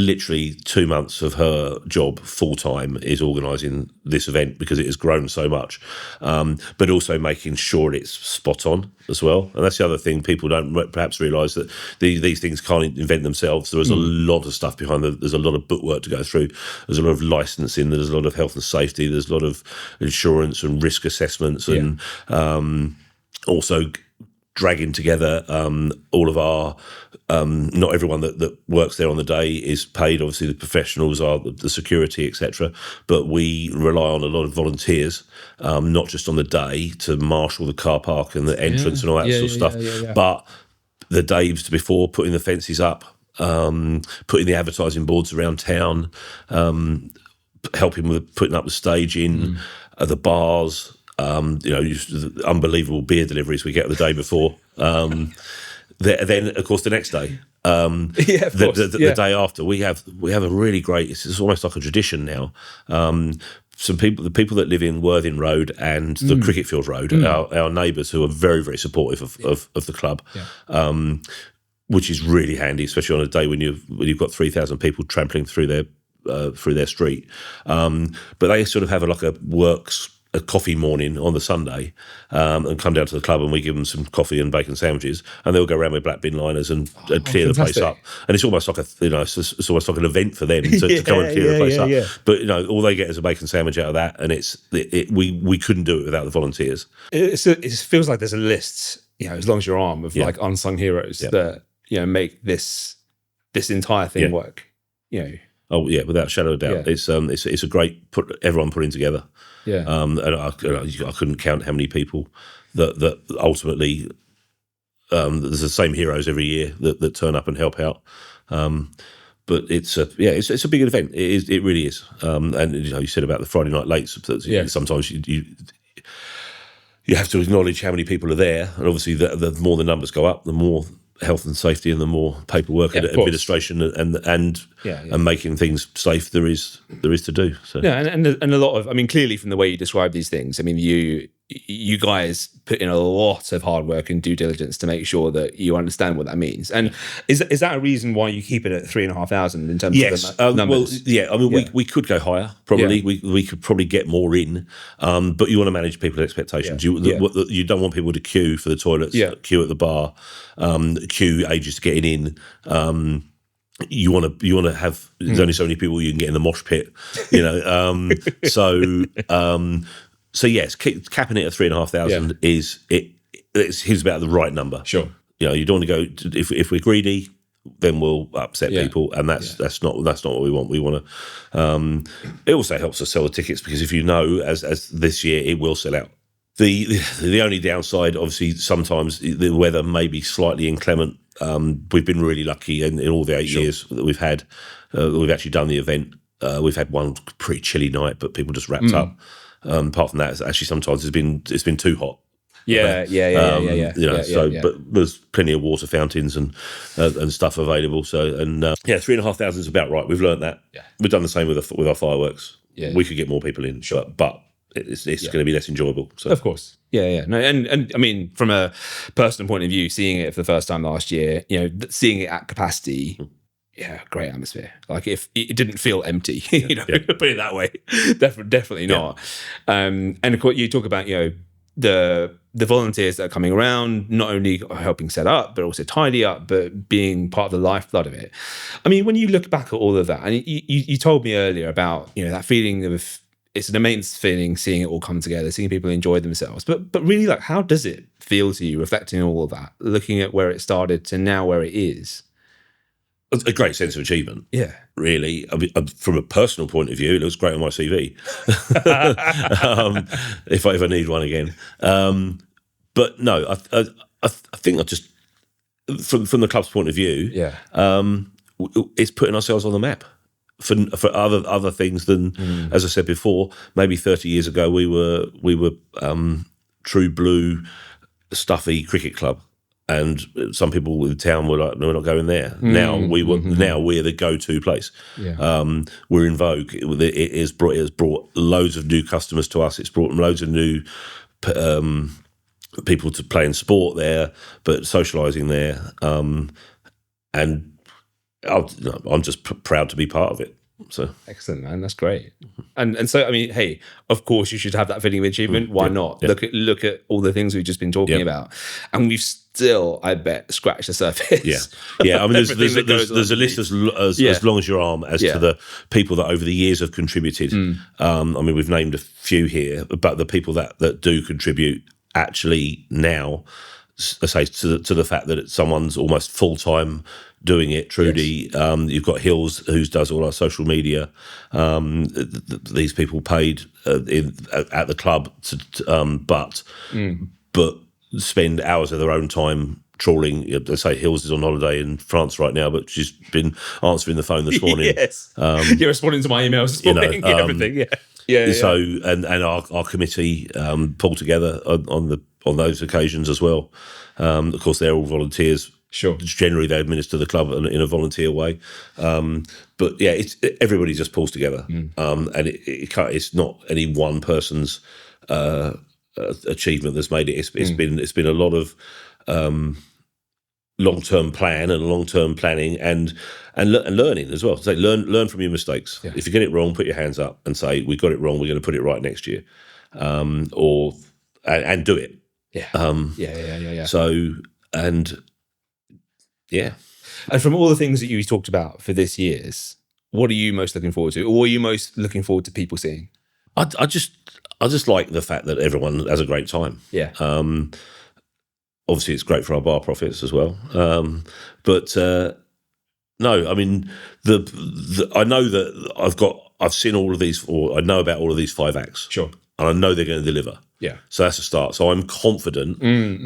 literally 2 months of her job full time is organising this event because it has grown so much, but also making sure it's spot on as well. And that's the other thing people don't perhaps realise, that these things can't invent themselves. There is a lot of stuff behind there's a lot of bookwork to go through. There's a lot of licensing. There's a lot of health and safety. There's a lot of insurance and risk assessments, and also dragging together all of our not everyone that works there on the day is paid. Obviously the professionals are the security, etc., but we rely on a lot of volunteers, not just on the day to marshal the car park and the entrance and all that sort of stuff, but the days before, putting the fences up, putting the advertising boards around town, helping with putting up the staging, the bars, unbelievable beer deliveries we get the day before. Then, of course, the next day, the day after, we have a really great. It's almost like a tradition now. The people that live in Worthing Road and the Cricket Field Road, our neighbours who are very, very supportive of the club. Which is really handy, especially on a day when you've got 3,000 people trampling through their street. But they sort of have a coffee morning on the Sunday, and come down to the club, and we give them some coffee and bacon sandwiches, and they'll go around with black bin liners and clear the place up. And it's almost like it's almost like an event for them to come and clear the place up. But all they get is a bacon sandwich out of that, and we couldn't do it without the volunteers. It feels like there's a list, as long as your arm, of like unsung heroes that make this entire thing work. Oh yeah, without a shadow of doubt. It's a great everyone putting together. And I couldn't count how many people that ultimately there's the same heroes every year that turn up and help out. But it's a big event. It really is. And you said about the Friday night lates. Sometimes you have to acknowledge how many people are there, and obviously the more the numbers go up, the more health and safety and the more paperwork and administration and making things safe there is to do. So and a lot of, clearly from the way you describe these things, you guys put in a lot of hard work and due diligence to make sure that you understand what that means. And is that a reason why you keep it at 3,500 in terms of the numbers? We could go higher, probably. We could probably get more in, but you want to manage people's expectations. You don't want people to queue for the toilets, queue at the bar, queue ages to getting in. You want to have. There's only so many people you can get in the mosh pit, So yes, capping it at 3,500 is about the right number. Sure. You don't want to go if we're greedy, then we'll upset people, and that's not what we want. We want to. It also helps us sell the tickets, because if as this year it will sell out. The only downside, obviously, sometimes the weather may be slightly inclement. We've been really lucky in all the 8 years that we've had. We've actually done the event. We've had one pretty chilly night, but people just wrapped up. Apart from that, it's actually sometimes it's been too hot. Yeah. But there's plenty of water fountains and stuff available. So 3,500 is about right. We've learnt that. Yeah. We've done the same with our fireworks. Yeah. We could get more people in, but it's going to be less enjoyable. So. Of course. Yeah. No, and I mean, from a personal point of view, seeing it for the first time last year, seeing it at capacity, great atmosphere. Like if it didn't feel empty, put it that way. Definitely not. And of course, you talk about, the volunteers that are coming around, not only helping set up, but also tidy up, but being part of the lifeblood of it. I mean, when you look back at all of that, and you told me earlier about, that feeling of, it's an immense feeling seeing it all come together, seeing people enjoy themselves. But really, like, how does it feel to you, reflecting all of that, looking at where it started to now where it is? A great sense of achievement. Yeah. Really. I mean, from a personal point of view, it looks great on my CV. If I ever need one again. But no, I think I just, from the club's point of view, it's putting ourselves on the map. For other things than, as I said before, maybe 30 years ago we were true blue, stuffy cricket club, and some people in the town were like, "No, we're not going there." Now we're the go-to place. Yeah. We're in vogue. It has brought loads of new customers to us. It's brought loads of new people to play in sport there, but socialising there, and. I'm just proud to be part of it. So excellent, man. That's great. And so, I mean, hey, of course you should have that feeling of achievement. Why not? Yeah. Look at all the things we've just been talking about, and we've still, I bet, scratched the surface. Yeah. I mean, there's a list as long as your arm as to the people that over the years have contributed. I mean, we've named a few here, but the people that do contribute actually now, I say to the fact that someone's almost full time doing it. Trudy, you've got Hills, who does all our social media. These people paid at the club, but spend hours of their own time trawling. They say Hills is on holiday in France right now, but she's been answering the phone this morning. Yes, you're responding to my emails this morning. Everything. Yeah. So and our committee pull together on those occasions as well. Of course, they're all volunteers. Sure. Generally, they administer the club in a volunteer way, but everybody just pulls together, and it's not any one person's achievement that's made it. It's been a lot of long-term plan and long-term planning and learning as well. So learn from your mistakes. Yeah. If you get it wrong, put your hands up and say, "We got it wrong. We're going to put it right next year," and do it. Yeah. So Yeah. And from all the things that you talked about for this year's, what are you most looking forward to? Or are you most looking forward to people seeing? I just like the fact that everyone has a great time. Yeah. Obviously, it's great for our bar profits as well. But no, I mean, I know that I've seen all of these, or I know about all of these 5 acts. Sure. And I know they're going to deliver. Yeah. So that's a start. So I'm confident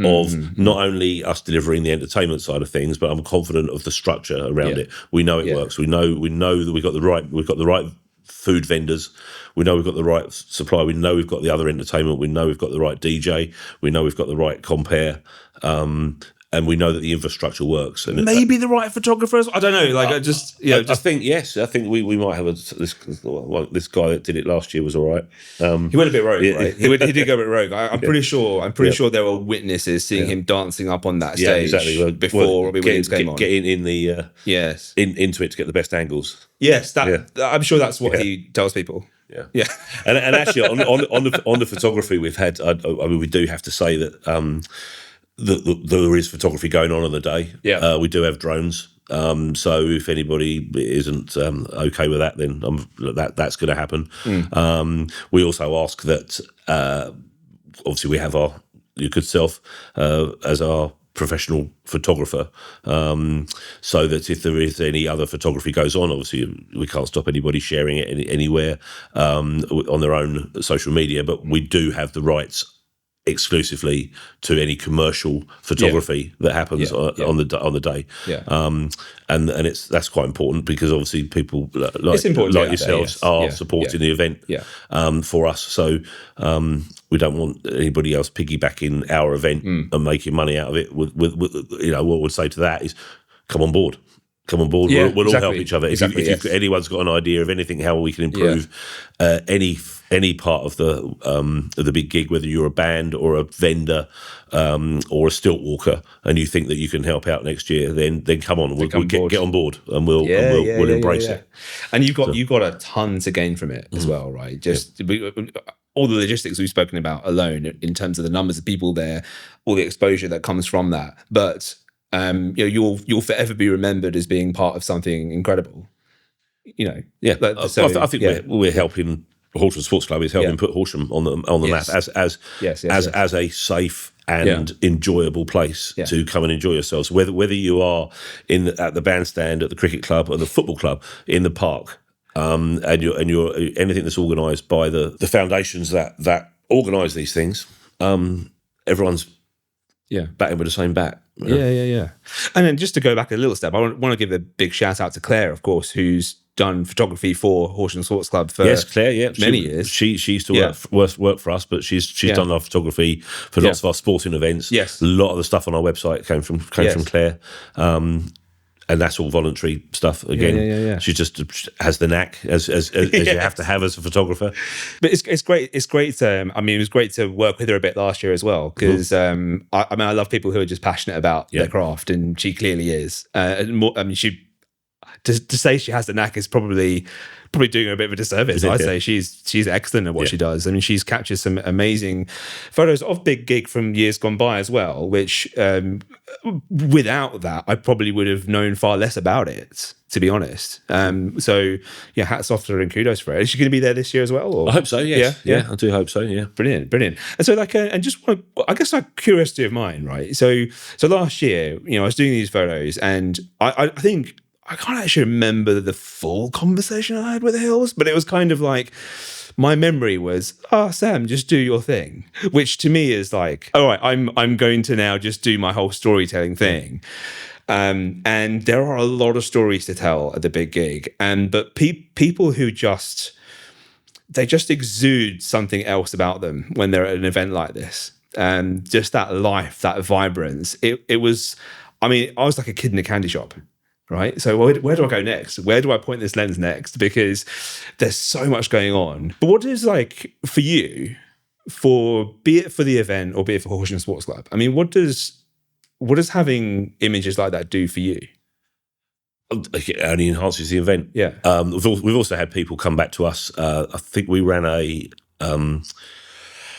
of not only us delivering the entertainment side of things, but I'm confident of the structure around it. We know it works. We know that we've got the right food vendors. We know we've got the right supply. We know we've got the other entertainment. We know we've got the right DJ. We know we've got the right compare. And we know that the infrastructure works. And maybe the right photographers. I don't know. I think yes. I think we might have this guy that did it last year was all right. He went a bit rogue, right? He did go a bit rogue. I'm pretty sure there were witnesses seeing him dancing up on that stage before Robbie Williams came on. Getting in the into it to get the best angles. Yes, I'm sure that's what he tells people. Yeah. And actually on the photography we've had, I mean, we do have to say that. There is photography going on the day. Yeah, we do have drones. So if anybody isn't okay with that, then that's going to happen. We also ask that obviously we have your good self as our professional photographer, so that if there is any other photography goes on, obviously we can't stop anybody sharing it anywhere on their own social media, but we do have the rights exclusively to any commercial photography that happens on the day. And that's quite important, because obviously people like yourselves are supporting the event for us. So we don't want anybody else piggybacking our event and making money out of it. With what we'd say to that is, come on board. Come on board. We'll all help each other. If anyone's got an idea of anything, how we can improve any part of the big gig, whether you're a band or a vendor or a stilt walker, and you think that you can help out next year, then come on. We'll get on board, and we'll embrace it. And you've got a ton to gain from it as well, right? Just all the logistics we've spoken about alone, in terms of the numbers of people there, all the exposure that comes from that, but. You'll forever be remembered as being part of something incredible. I think we're helping. Horsham Sports Club is helping put Horsham on the map as a safe and enjoyable place to come and enjoy yourselves. Whether you are at the bandstand, at the cricket club, or the football club, in the park, and you're anything that's organised by the foundations that organise these things. Everyone's batting with the same bat. Yeah. And then just to go back a little step, I want to give a big shout out to Claire, of course, who's done photography for Horsham Sports Club for Claire, many years. She used to work for us, but she's done our photography for lots of our sporting events. Yes. A lot of the stuff on our website came from Claire. And that's all voluntary stuff again. Yeah. She just has the knack, as you have to have as a photographer. But it's great. It was great to work with her a bit last year as well, because I love people who are just passionate about their craft, and she clearly is. To say she has the knack is probably doing her a bit of a disservice. I'd say she's excellent at what she does. I mean, she's captured some amazing photos of Big Gig from years gone by as well, which without that, I probably would have known far less about it, to be honest. So hats off to her and kudos for it. Is she going to be there this year as well? Or? I hope so, yes. Yeah, I do hope so, yeah. Brilliant. And so and just I guess a curiosity of mine, right? So last year, I was doing these photos, and I think, I can't actually remember the full conversation I had with the Hills, but it was kind of like, my memory was, Sam, just do your thing, which to me is like, all right, I'm going to now just do my whole storytelling thing. And there are a lot of stories to tell at the Big Gig, but people who just exude something else about them when they're at an event like this, and just that life, that vibrance. It was, I was like a kid in a candy shop. Right. So where do I go next? Where do I point this lens next? Because there's so much going on. But what is, like, for you, be it for the event or be it for Horsham Sports Club? I mean, what does having images like that do for you? It only enhances the event. Yeah. We've also had people come back to us. I think we ran a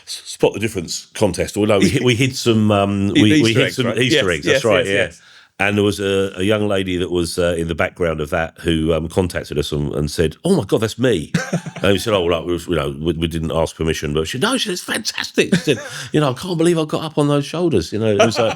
spot the difference contest. Although we hid some Easter eggs. That's right. Yes. And there was a young lady that was in the background of that who contacted us and said, "Oh my God, that's me!" And we said, "Oh, well, we didn't ask permission," but she said, "It's fantastic." She said, "I can't believe I got up on those shoulders." It was I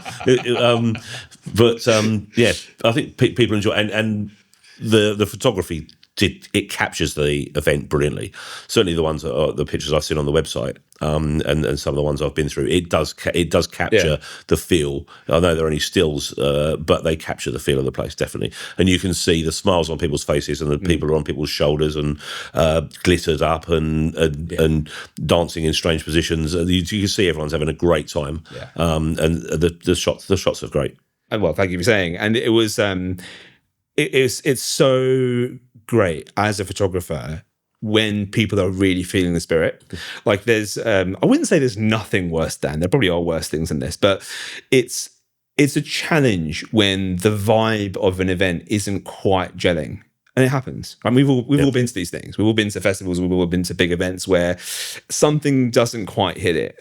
think people enjoy and the photography. It captures the event brilliantly. Certainly the pictures I've seen on the website, and some of the ones I've been through. It does capture the feel. I know they're only stills, but they capture the feel of the place, definitely. And you can see the smiles on people's faces, and the people are on people's shoulders, and glittered up, and dancing in strange positions. You can see everyone's having a great time. Yeah. And the shots are great. And well, thank you for saying. And it was it's so great as a photographer when people are really feeling the spirit. Like there's I wouldn't say there's nothing worse than, there probably are worse things than this, but it's a challenge when the vibe of an event isn't quite gelling. And it happens. I mean, we've all been to these things. We've all been to festivals, we've all been to big events where something doesn't quite hit it.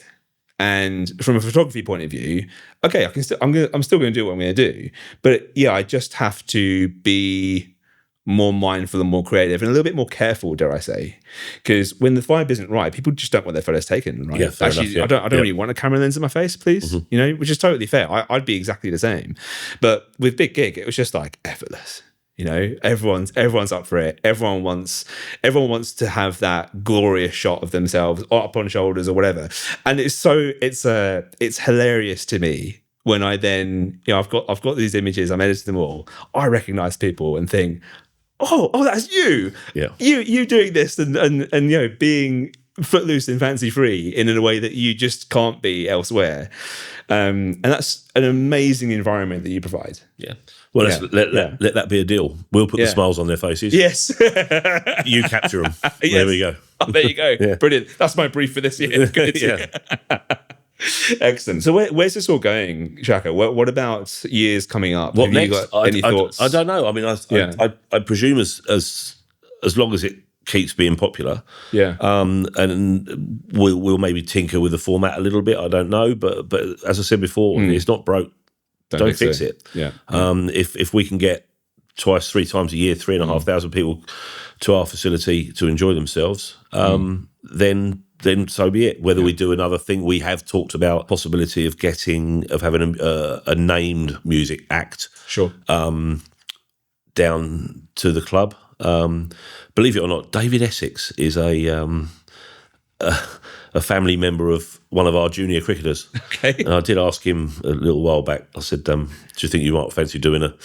And from a photography point of view, okay, I'm still going to do what I'm going to do. But yeah, I just have to be more mindful and more creative and a little bit more careful, dare I say. Because when the vibe isn't right, people just don't want their photos taken, right? Yeah, actually, enough, yeah. I don't really want a camera lens in my face, please. Mm-hmm. Which is totally fair. I'd be exactly the same. But with Big Gig, it was just like effortless. You know, everyone's up for it. Everyone wants to have that glorious shot of themselves up on shoulders or whatever. And it's hilarious to me when I then, you know, I've got these images, I'm editing them all. I recognize people and think, oh, that's you. Yeah. You doing this and you know, being footloose and fancy free in a way that you just can't be elsewhere. And that's an amazing environment that you provide. Yeah. Well, let that be a deal. We'll put the smiles on their faces. Yes. You capture them. Yes. There we go. Oh, there you go. Yeah. Brilliant. That's my brief for this year. Good. Yeah. Excellent. So where's this all going, Shaka? What about years coming up? What Have next? you got any thoughts? I don't know. I mean, I presume as long as it keeps being popular, and we'll maybe tinker with the format a little bit. I don't know, but as I said before, it's not broke. Don't fix it. Yeah. If we can get twice, 3 times a year, 3,500 people to our facility to enjoy themselves, then so be it. Whether we do another thing, we have talked about possibility of having a named music act, down to the club. Believe it or not, David Essex is a family member of one of our junior cricketers. Okay. And I did ask him a little while back. I said, "Do you think you might fancy doing a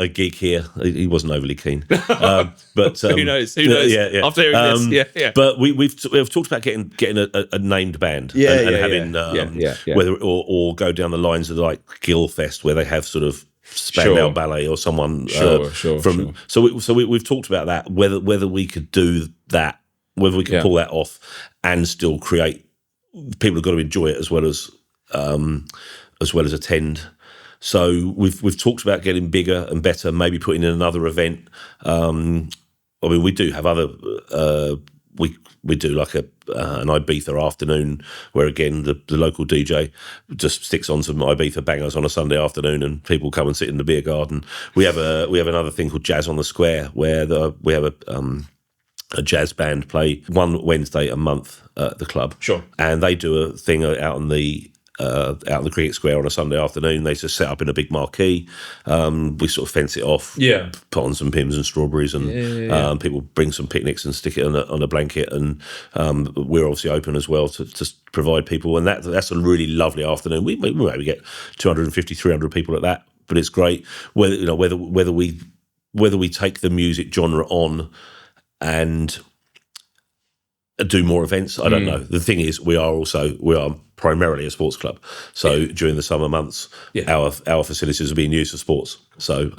gig here?" He wasn't overly keen. But who knows? Who knows? Yeah. After hearing this, yeah. But we've talked about getting a named band, and having whether or go down the lines of like Gilfest, where they have sort of Spandau Ballet or someone from. So we've talked about that. Whether we could do that. Whether we can pull that off and still create, people have got to enjoy it as well as attend. So we've talked about getting bigger and better, maybe putting in another event. I mean, we do have other. We do like an Ibiza afternoon where again the local DJ just sticks on some Ibiza bangers on a Sunday afternoon and people come and sit in the beer garden. We have another thing called Jazz on the Square where we have a jazz band play one Wednesday a month at the club. Sure. And they do a thing out in the cricket square on a Sunday afternoon. They just set up in a big marquee. We sort of fence it off. Yeah. Put on some pims and strawberries and people bring some picnics and stick it on a blanket. And we're obviously open as well to provide people. And that's a really lovely afternoon. We maybe get 250, 300 people at that, but it's great. Whether we take the music genre on and do more events, I don't know. The thing is, we are primarily a sports club. So during the summer months, our facilities are being used for sports. So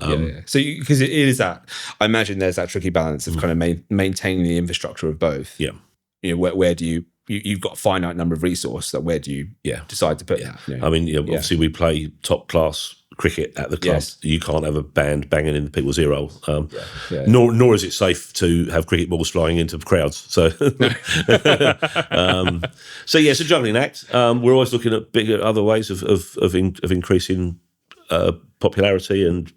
So because it is that, I imagine there's that tricky balance of kind of maintaining the infrastructure of both. Yeah. You know, where do you've got a finite number of resource, that where do you decide to put that? You know? I mean, obviously we play top class cricket at the club. Yes. You can't have a band banging in people's ear hole. Nor is it safe to have cricket balls flying into crowds. So, it's a juggling act. We're always looking at bigger other ways of increasing popularity and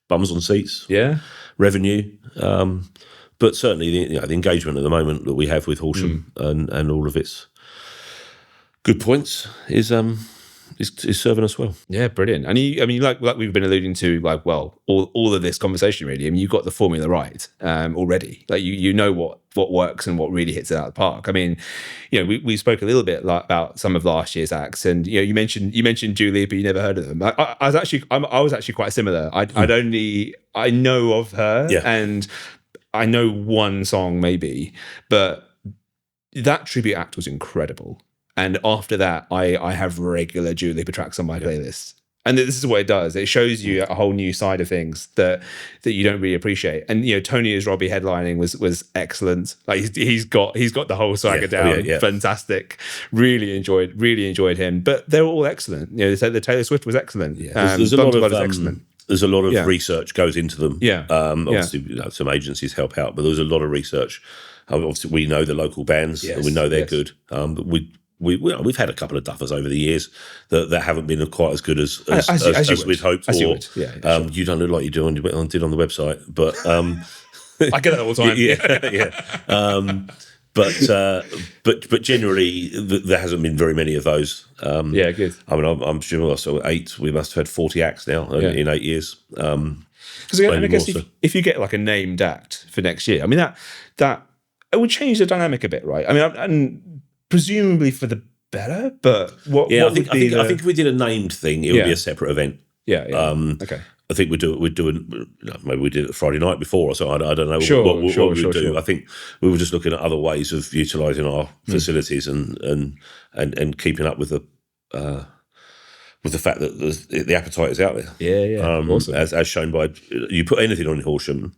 bums on seats. Yeah, revenue. But certainly, the engagement at the moment that we have with Horsham and all of its good points is serving us well. Yeah, brilliant. And like we've been alluding to, like, well, all of this conversation really. I mean, you've got the formula right already. Like you know what works and what really hits it out of the park. I mean, we spoke a little bit about some of last year's acts, and you mentioned Julie, but you never heard of them. I was actually quite similar. I know of her, and I know one song maybe, but that tribute act was incredible. And after that, I have regular Dua Lipa tracks on my playlist. And this is what it does. It shows you a whole new side of things that you don't really appreciate. And Tony as Robbie headlining was excellent. Like he's got the whole swagger down. Fantastic. Really enjoyed him. But they were all excellent. The Taylor Swift was excellent. Yeah. There's a lot of excellent. There's a lot of research goes into them. Yeah. Obviously, some agencies help out, but there's a lot of research. Obviously, we know the local bands. And we know they're good. But we've had a couple of duffers over the years that haven't been quite as good as we'd hoped. You don't look like you did on the website, but I get that all the time. But generally, there hasn't been very many of those. Good. I mean, I'm sure I saw 8. We must have had 40 acts now in 8 years. Because I guess if you get like a named act for next year, I mean that it would change the dynamic a bit, right? I mean, and presumably for the better. But I think if we did a named thing, it would be a separate event. Yeah. Okay. I think we'd do maybe we did it Friday night before or so. I don't know what we would do. Sure. I think we were just looking at other ways of utilising our facilities and keeping up with the fact that the appetite is out there. Yeah. Awesome. As shown by you put anything on in Horsham,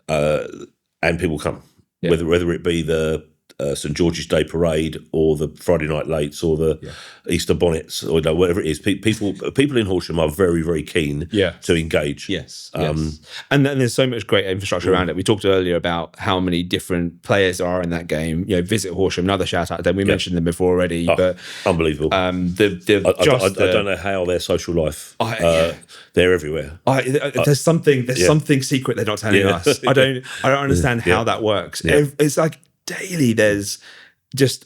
and people come, whether it be the St George's Day Parade or the Friday Night Lates or the Easter Bonnets or whatever it is. People in Horsham are very, very keen to engage. Yes. And then there's so much great infrastructure around it. We talked earlier about how many different players there are in that game. Visit Horsham, another shout out to them. We mentioned them before already. But unbelievable. I don't know how their social life. They're everywhere. There's something secret they're not telling us. I don't understand how that works. Yeah. It's like daily there's just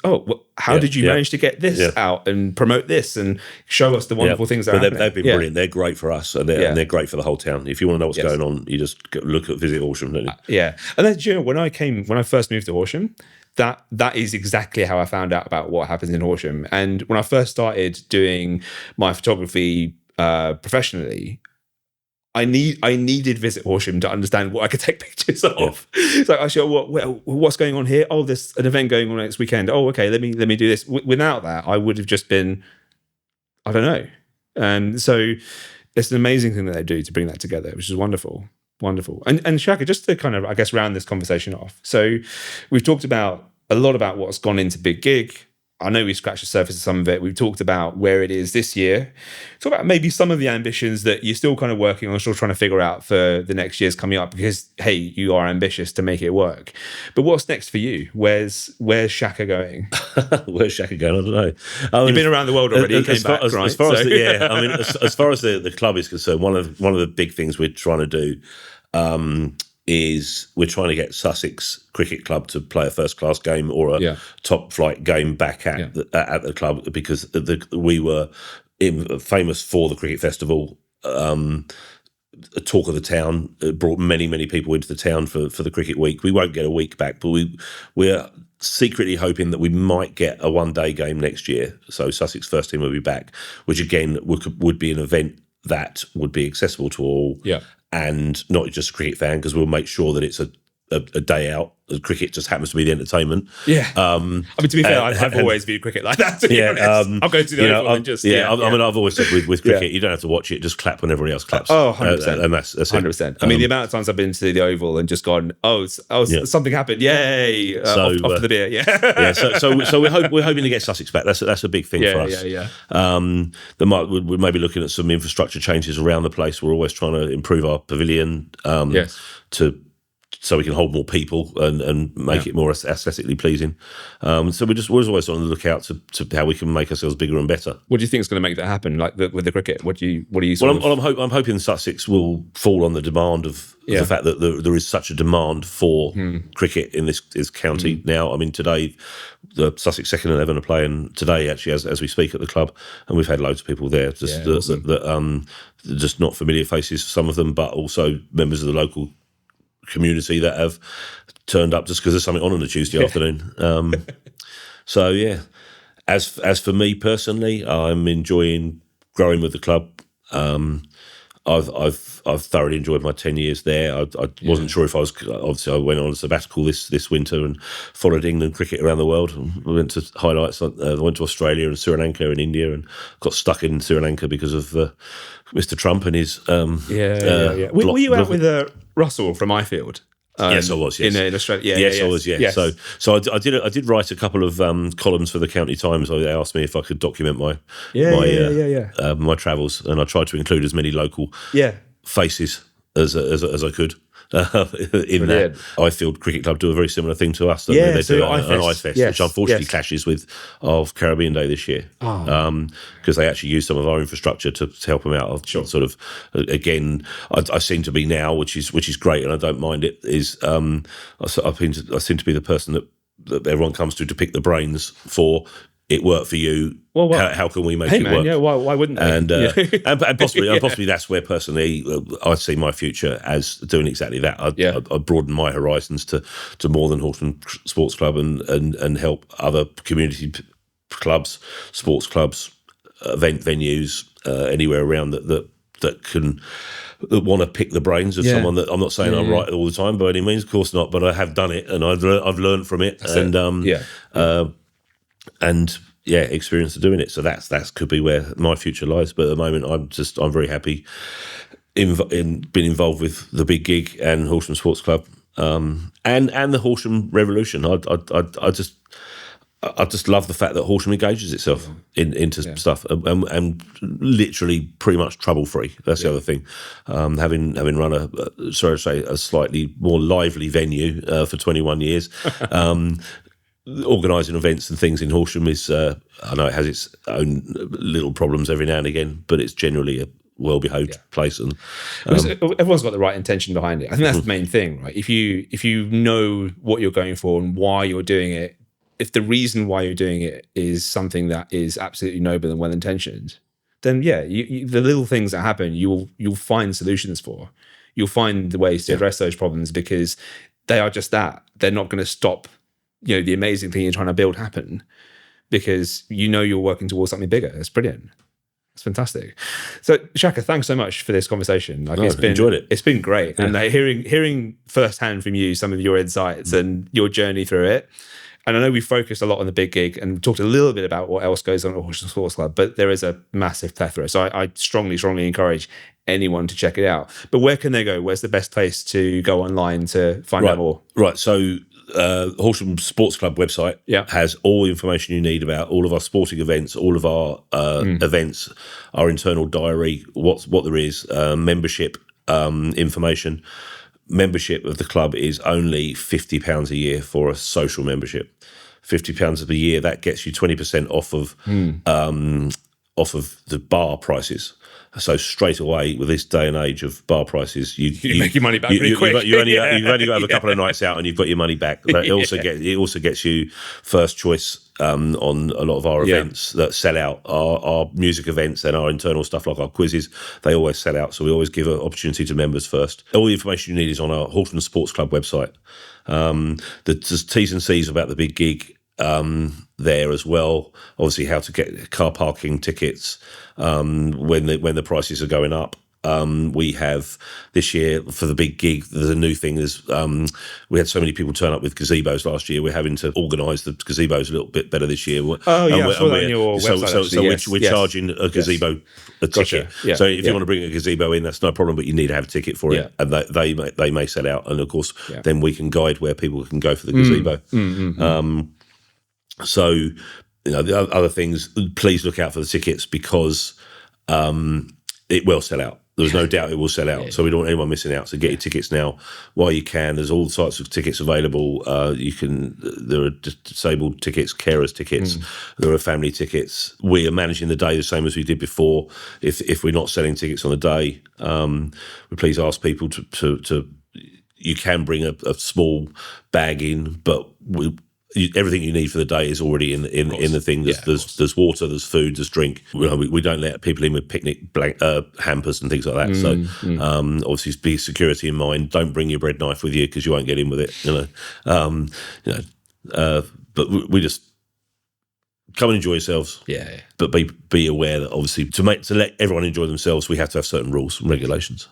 how did you manage to get this out and promote this and show us the wonderful things that are happening? They've been brilliant. They're great for us and they're great for the whole town. If you want to know what's going on, you just visit Horsham, don't you? And then when I first moved to Horsham, that is exactly how I found out about what happens in Horsham. And when I first started doing my photography professionally, I needed Visit Horsham to understand what I could take pictures of. So actually, what's going on here? Oh, there's an event going on next weekend. Oh, okay, let me do this. Without that, I would have just been, I don't know. And so it's an amazing thing that they do to bring that together, which is wonderful. And Shaka, just to kind of, I guess, round this conversation off. So we've talked about a lot about what's gone into Big Gig. I know we scratched the surface of some of it. We've talked about where it is this year. Talk about maybe some of the ambitions that you're still kind of working on, still trying to figure out for the next years coming up, because, hey, you are ambitious to make it work. But what's next for you? Where's Shaka going? Where's Shaka going? I don't know. You've been around the world already. As far as the club is concerned, one of the big things we're trying to do is we're trying to get Sussex Cricket Club to play a first-class game or a top-flight game back at the club, because we were famous for the Cricket Festival. A talk of the town. It brought many people into the town for the Cricket Week. We won't get a week back, but we're secretly hoping that we might get a one-day game next year. So Sussex first team will be back, which again would be an event that would be accessible to all. And not just a cricket fan, because we'll make sure that it's a day out. Cricket just happens to be the entertainment. I mean, to be fair, I've always viewed cricket like that. I'll go to the Oval and just I mean, I've always said with cricket, you don't have to watch it; just clap when everybody else claps. 100%. And that's 100%. I mean, the amount of times I've been to the Oval and just gone, something happened, yay! Off to the beer, So we're hoping to get Sussex back. That's a big thing for us. We're maybe looking at some infrastructure changes around the place. We're always trying to improve our pavilion so we can hold more people and make it more aesthetically pleasing. So we're always on the lookout to how we can make ourselves bigger and better. What do you think is going to make that happen? Like with the cricket, what are you? I'm hoping Sussex will fall on the demand of the fact that there is such a demand for cricket in this county now. I mean, today the Sussex second 11 are playing today actually as we speak at the club, and we've had loads of people there. Just not familiar faces, some of them, but also members of the local community that have turned up just because there's something on a Tuesday afternoon. As for me personally, I'm enjoying growing with the club. I've thoroughly enjoyed my 10 years there. I wasn't sure if I was. Obviously, I went on a sabbatical this winter and followed England cricket around the world. I went to highlights. I went to Australia and Sri Lanka and India, and got stuck in Sri Lanka because of Mr. Trump and his. Were you out with Russell from Ifield? Yes, I was. Yes, in Australia. I was. Yeah. Yes. So I did write a couple of columns for the County Times. They asked me if I could document my travels, and I tried to include as many local faces as I could. In that Ifield Cricket Club do a very similar thing to us. They do an iFest, which unfortunately clashes with of Caribbean Day this year, because they actually use some of our infrastructure to help them out. Sort of again, I seem to be now, which is great, and I don't mind it. I seem to be the person that everyone comes to pick the brains for it worked for you. Well, how can we make hey it man, work? yeah, why wouldn't they? And and possibly that's where personally I see my future as doing exactly that. I broaden my horizons to more than Horsham Sports Club and help other community clubs, sports clubs, event venues, anywhere around that can want to pick the brains of someone that I'm not saying I'm right all the time by any means, of course not, but I have done it and I've learned from it. And experience of doing it. So that could be where my future lies. But at the moment, I'm very happy in being involved with the Big Gig and Horsham Sports Club, and the Horsham Revolution. I just love the fact that Horsham engages itself into stuff and literally pretty much trouble free. That's the other thing. Having run a slightly more lively venue for 21 years. Organising events and things in Horsham is, I know it has its own little problems every now and again, but it's generally a well-behaved place. And everyone's got the right intention behind it. I think that's the main thing, right? If you know what you're going for and why you're doing it, if the reason why you're doing it is something that is absolutely noble and well-intentioned, then the little things that happen, you'll find solutions for. You'll find the ways to address those problems because they are just that. They're not going to stop the amazing thing you're trying to build happen because you're working towards something bigger. It's brilliant. It's fantastic. So Shaka, thanks so much for this conversation. Enjoyed it. It's been great. And hearing firsthand from you some of your insights and your journey through it. And I know we focused a lot on the Big Gig and talked a little bit about what else goes on at Horsham Sports Club, but there is a massive plethora. So I strongly, strongly encourage anyone to check it out. But where can they go? Where's the best place to go online to find out more? Right. So Horsham Sports Club website has all the information you need about all of our sporting events, all of our events, our internal diary, what there is, membership information. Membership of the club is only £50 a year for a social membership. £50 a year, that gets you 20% off of the bar prices. So straight away, with this day and age of bar prices, you make your money back pretty quick. You've only got to have a couple of nights out, and you've got your money back. But it also gets you first choice on a lot of our events that sell out. Our music events and our internal stuff like our quizzes, they always sell out. So we always give an opportunity to members first. All the information you need is on our Horsham Sports Club website. There's T's and C's about the Big Gig there as well. Obviously, how to get car parking tickets when the prices are going up. We have this year for the Big Gig, there's a new thing. We had so many people turn up with gazebos last year. We're having to organise the gazebos a little bit better this year. I saw that on your website. So we're charging a gazebo a ticket. Yeah. So if you want to bring a gazebo in, that's no problem, but you need to have a ticket for it. And they may sell out. And of course, then we can guide where people can go for the gazebo. So, the other things, please look out for the tickets because it will sell out. There's no doubt it will sell out. So we don't want anyone missing out. So get your tickets now while you can. There's all sorts of tickets available. There are disabled tickets, carers tickets. There are family tickets. We are managing the day the same as we did before. If we're not selling tickets on the day, we please ask people to you can bring a small bag in, but everything you need for the day is already in the thing. There's water, there's food, there's drink. We don't let people in with picnic hampers and things like that. So obviously, be security in mind. Don't bring your bread knife with you because you won't get in with it. But we just come and enjoy yourselves. But be aware that obviously to let everyone enjoy themselves, we have to have certain rules and regulations.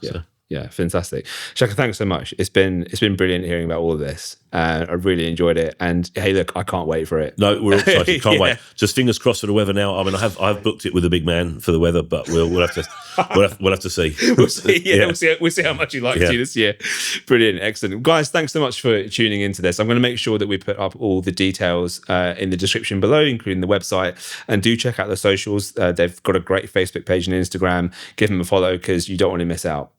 Yeah, fantastic. Shaka, thanks so much. It's been brilliant hearing about all of this. I really enjoyed it. And hey, look, I can't wait for it. No, we're all excited. Can't wait. Just fingers crossed for the weather now. I mean, I've booked it with the big man for the weather, but we'll have to we'll have to see. We'll see. We'll see how much he likes you this year. Brilliant, excellent, guys. Thanks so much for tuning into this. I'm going to make sure that we put up all the details in the description below, including the website. And do check out the socials. They've got a great Facebook page and Instagram. Give them a follow because you don't want to miss out.